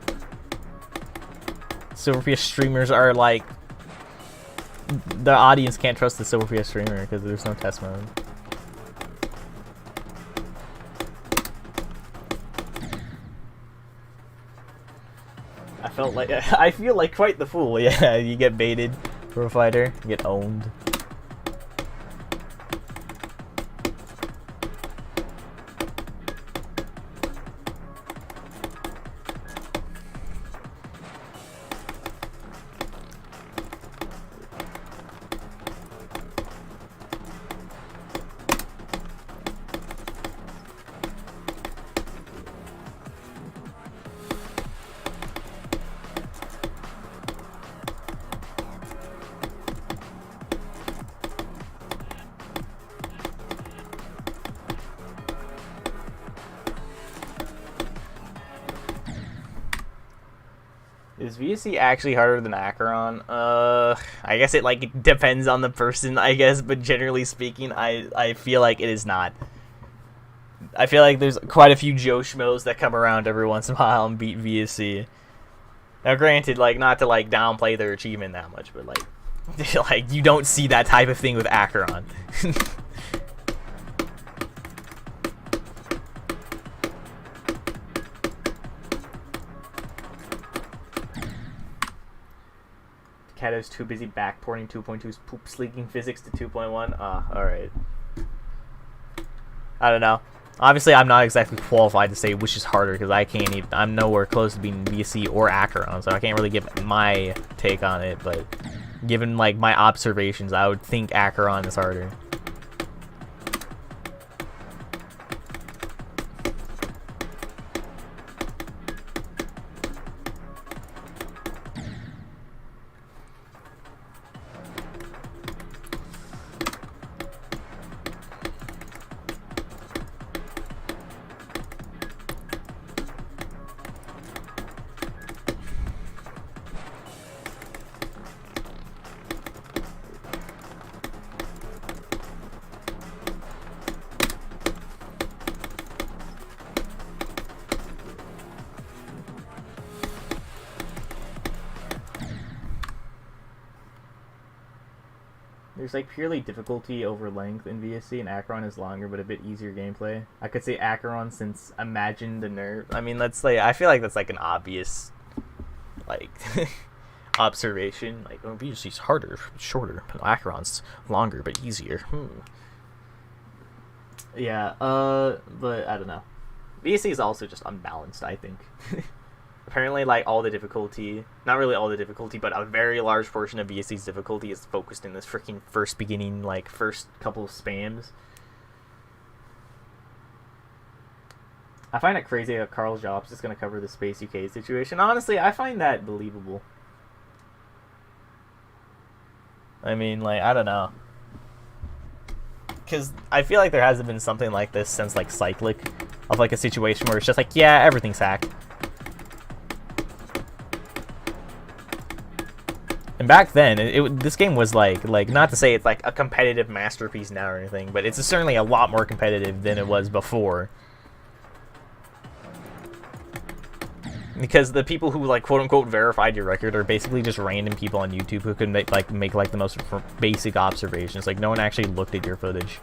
[SPEAKER 1] silvrps streamers are like... The audience can't trust the silvrps streamer because there's no test mode. I feel like quite the fool. Yeah, you get baited for a fighter, you get owned. VSC actually harder than Acheron? I guess it like depends on the person, I guess, but generally speaking, I feel like it is not. I feel like there's quite a few Joe Schmoes that come around every once in a while and beat VSC. Now, granted, like not to like downplay their achievement that much, but like you don't see that type of thing with Acheron. Kato's too busy backporting 2.2's poop sleeking physics to 2.1. Alright. I don't know. Obviously, I'm not exactly qualified to say which is harder because I'm nowhere close to being VSC or Acheron, so I can't really give my take on it, but given like my observations, I would think Acheron is harder. There's like purely difficulty over length in VSC, and Acheron is longer but a bit easier gameplay. I could say Acheron since imagine the nerve. I mean, that's like, I feel like that's like an obvious like observation. Like, oh, VSC's harder, shorter. Acheron's longer but easier. Yeah, but I don't know. VSC is also just unbalanced, I think. Apparently, like, all the difficulty, not really all the difficulty, but a very large portion of VSC's difficulty is focused in this freaking first couple of spams. I find it crazy that Carl Jobs is going to cover the Space UK situation. Honestly, I find that believable. I mean, like, I don't know. Because I feel like there hasn't been something like this since, like, Cyclic, of, like, a situation where it's just like, yeah, everything's hacked. And back then, this game was like not to say it's like a competitive masterpiece now or anything, but it's certainly a lot more competitive than it was before. Because the people who like quote unquote verified your record are basically just random people on YouTube who could make the most basic observations. Like no one actually looked at your footage.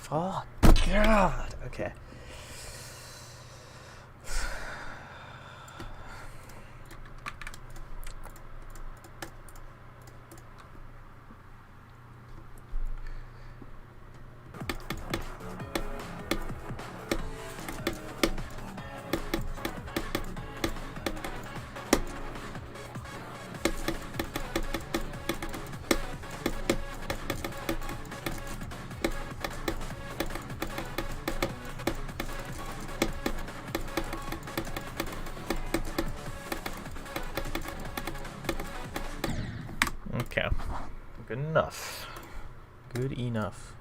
[SPEAKER 1] Oh, God. Okay. Okay. Good enough. Good enough.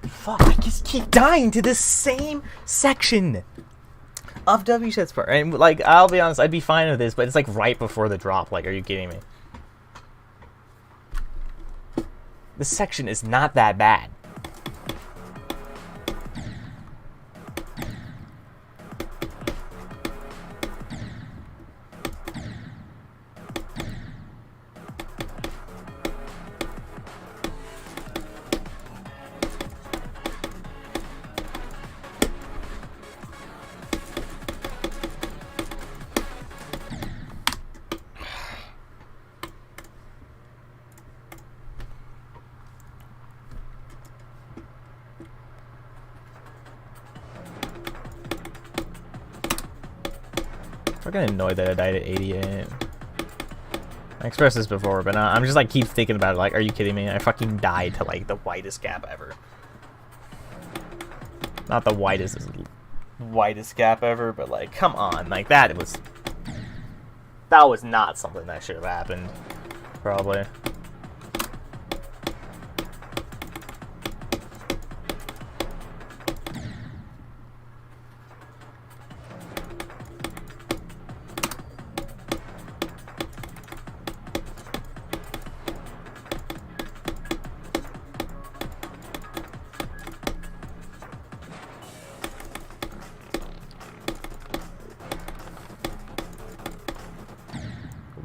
[SPEAKER 1] Fuck, I just keep dying to this same section of WShed's part. And, like, I'll be honest, I'd be fine with this, but it's, like, right before the drop. Like, are you kidding me? This section is not that bad. I'm fucking annoyed that I died at 88. I expressed this before, but I'm just like keep thinking about it. Like, are you kidding me? I fucking died to like the widest gap ever. Not the widest gap ever, but like, come on, like that was not something that should have happened. Probably.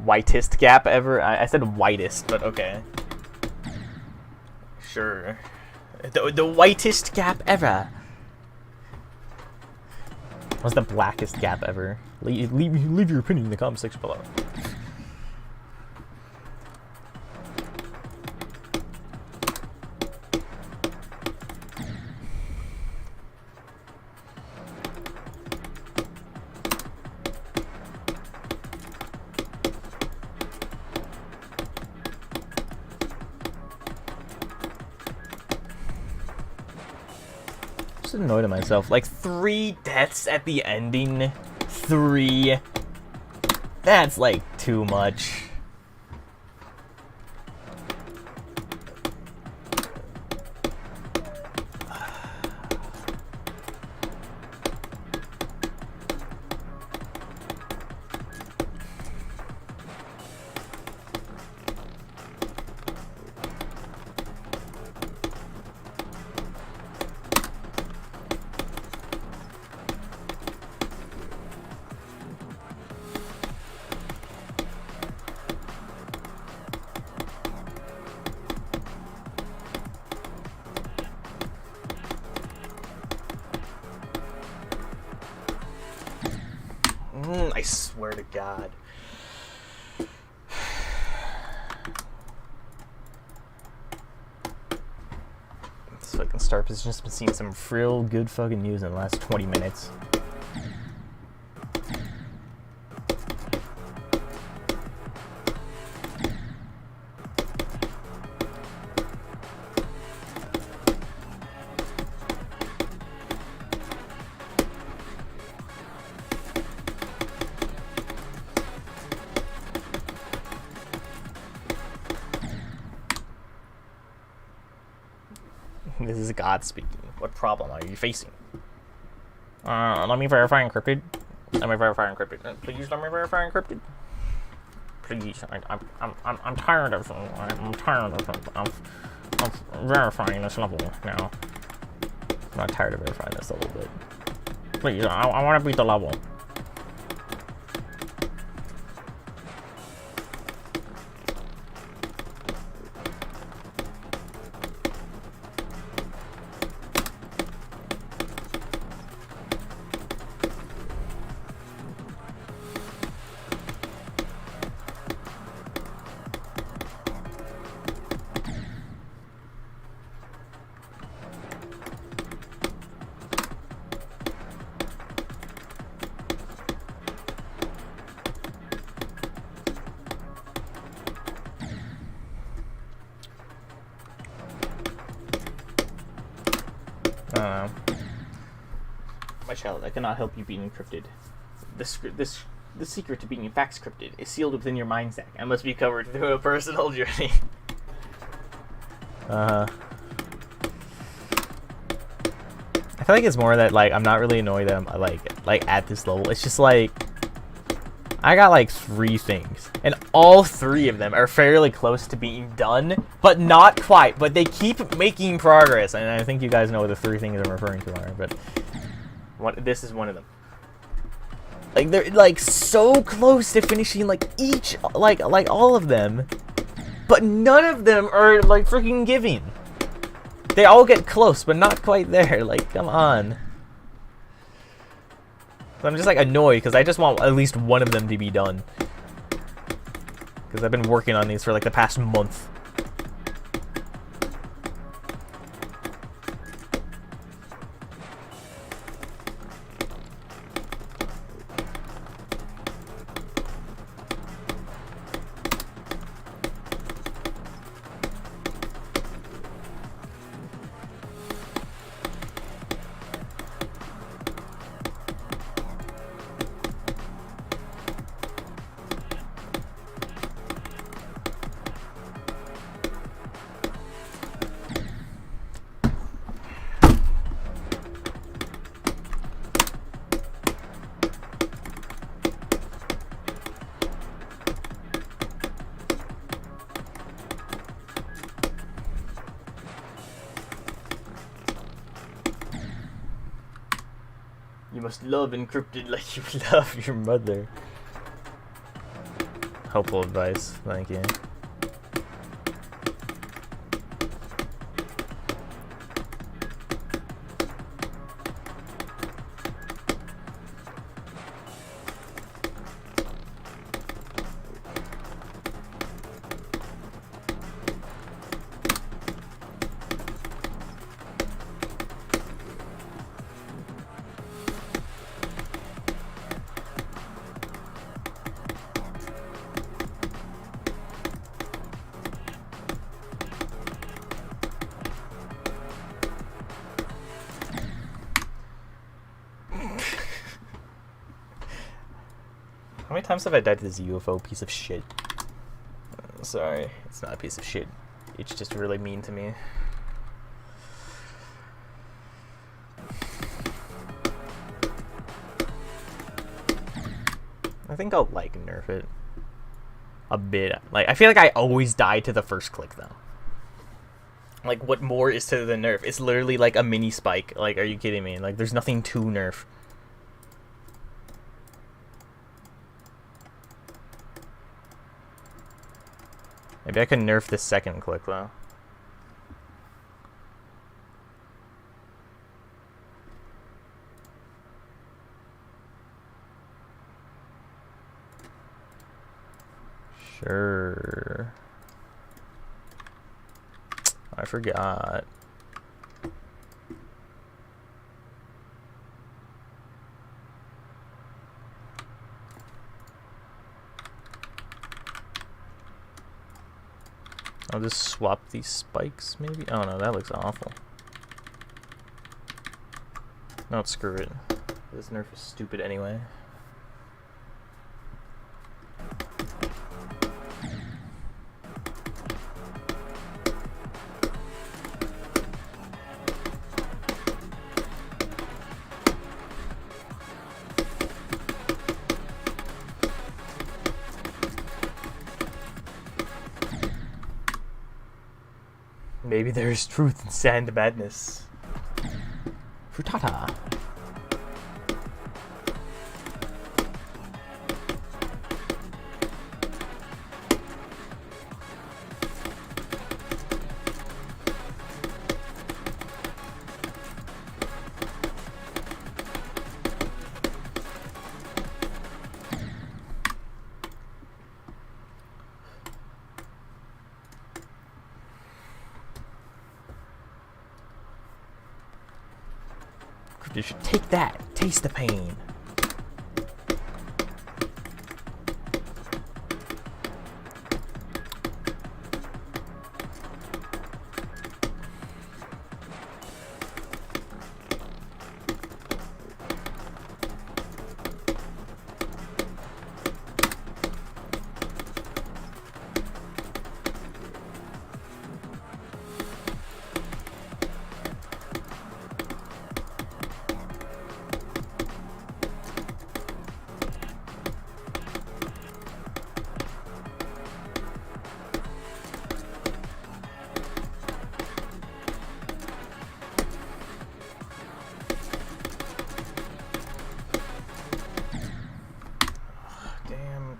[SPEAKER 1] Whitest gap ever? I said whitest, but okay. Sure. The whitest gap ever. What's the blackest gap ever? Leave your opinion in the comment section below. Annoyed at myself. Like 3 deaths at the ending. 3. That's like too much. I swear to God. This fucking Starp has just been seeing some real good fucking news in the last 20 minutes. This is God speaking. What problem are you facing? Let me verify encrypted. Let me verify encrypted. Please let me verify encrypted. Please. I'm tired of I'm verifying this level now. I'm not tired of verifying this level, but please, I want to beat the level. My child, I cannot help you being encrypted. The secret to being fax crypted is sealed within your mind stack and must be covered through a personal journey. I feel like it's more that like I'm not really annoyed that I'm like at this level. It's just like I got like 3 things, and all 3 of them are fairly close to being done, but not quite. But they keep making progress, and I think you guys know what the 3 things I'm referring to are. But this is one of them. Like they're like so close to finishing like each like all of them, but none of them are like freaking giving. They all get close, but not quite there. Like, come on. So I'm just like annoyed because I just want at least one of them to be done. Because I've been working on these for like the past month. You must love EnCrypted like you love your mother. Helpful advice, thank you. How many times have I died to this UFO piece of shit? Sorry, it's not a piece of shit. It's just really mean to me. I think I'll like nerf it a bit. Like I feel like I always die to the first click though. Like what more is to the nerf? It's literally like a mini spike. Like are you kidding me? Like there's nothing to nerf. Maybe I can nerf the second click though. Sure. I forgot. I'll just swap these spikes, maybe? Oh no, that looks awful. No, screw it. This nerf is stupid anyway. Maybe there's truth in sand madness. Frutata. You should take that. Taste the pain.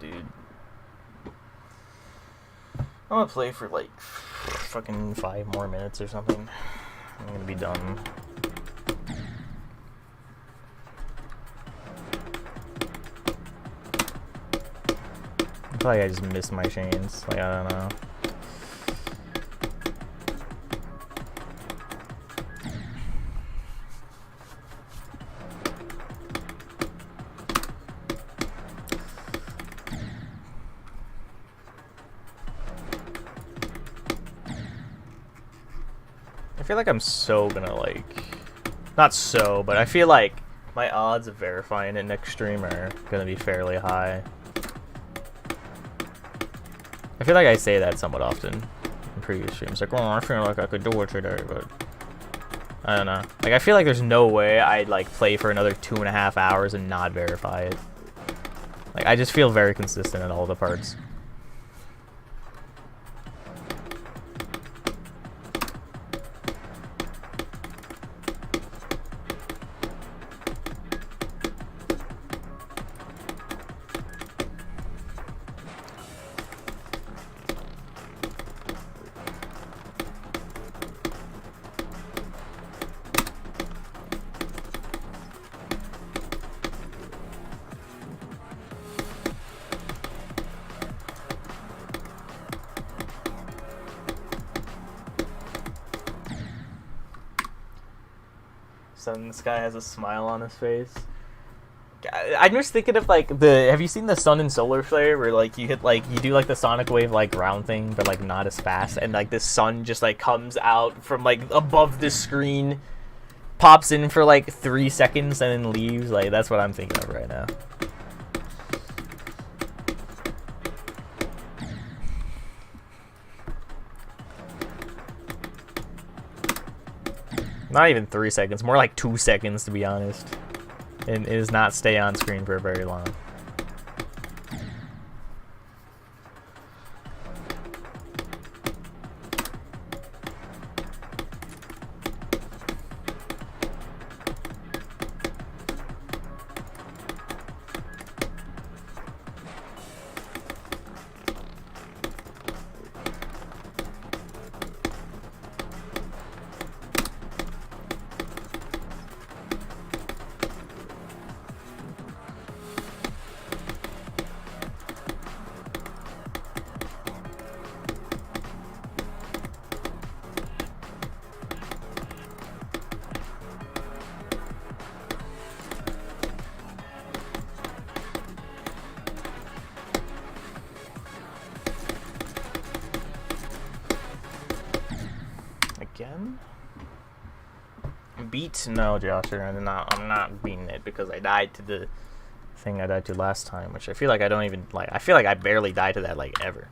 [SPEAKER 1] dude. I'm gonna play for like fucking 5 more minutes or something. I'm gonna be done. I feel like I just missed my chains. Like, I don't know. I feel like I'm so gonna like, not so, but I feel like my odds of verifying it next stream are gonna be fairly high. I feel like I say that somewhat often in previous streams, like, oh, I feel like I could do it today, but I don't know. Like, I feel like there's no way I'd like play for another 2.5 hours and not verify it. Like, I just feel very consistent in all the parts. And this guy has a smile on his face. I'm just thinking of like have you seen the Sun and Solar Flare where like you hit like you do like the sonic wave like ground thing but like not as fast, and like this sun just like comes out from like above the screen, pops in for like 3 seconds and then leaves? Like, that's what I'm thinking of right now. Not even 3 seconds, more like 2 seconds to be honest. And it does not stay on screen for very long. Again? Beat? No, Josh, I'm not beating it because I died to the thing I died to last time, which I feel like I don't even like. I feel like I barely died to that like ever.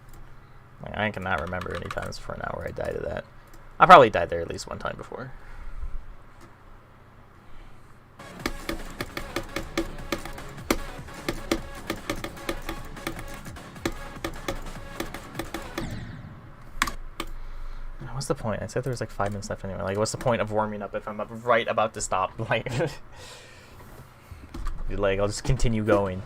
[SPEAKER 1] Like, I cannot remember any times for an hour I died to that. I probably died there at least one time before. What's the point? I said there was like 5 minutes left anyway. Like, what's the point of warming up if I'm right about to stop? Like, like I'll just continue going.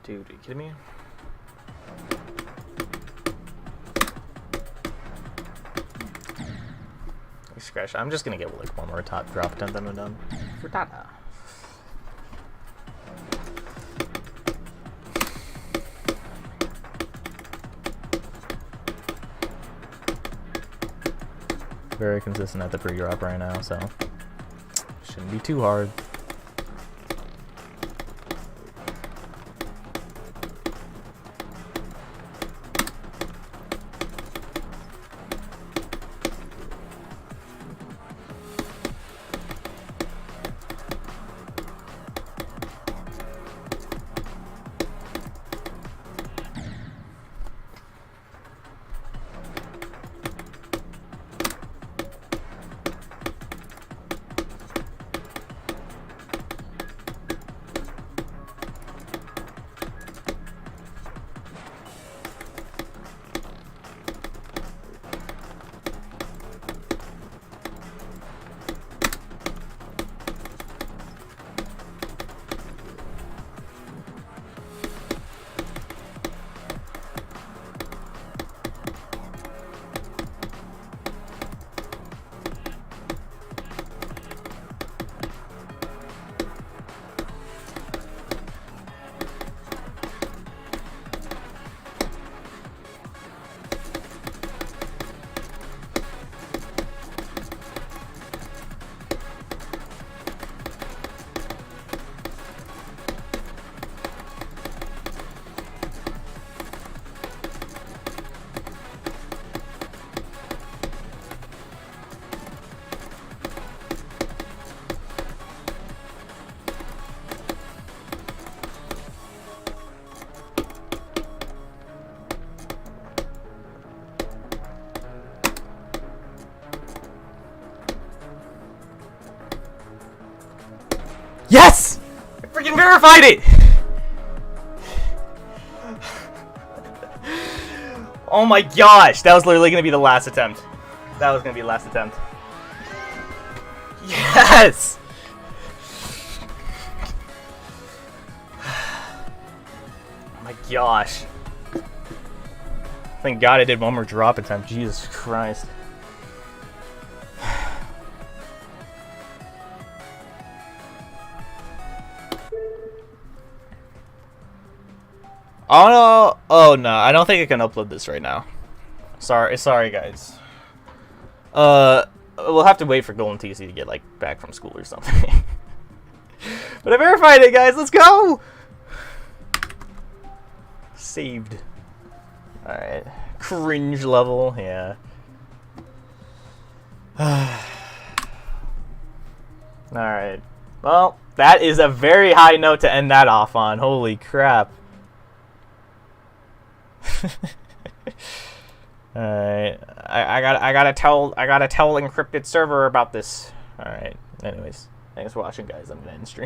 [SPEAKER 1] Dude, are you kidding me? Scratch. I'm just gonna get like one more top drop and then I'm done. For Tata. Very consistent at the pre-drop right now, so shouldn't be too hard. Yes! I freaking verified it! Oh my gosh, that was literally gonna be the last attempt. That was gonna be the last attempt. Yes! Oh my gosh. Thank God I did one more drop attempt. Jesus Christ. Oh no! Oh no! I don't think I can upload this right now. Sorry, guys. We'll have to wait for goldentc to get like back from school or something. But I verified it, guys. Let's go. Saved. All right. Cringe level. Yeah. All right. Well, that is a very high note to end that off on. Holy crap. Alright. I gotta tell EnCrypted server about this. Alright. Anyways, thanks for watching, guys. I'm gonna end stream.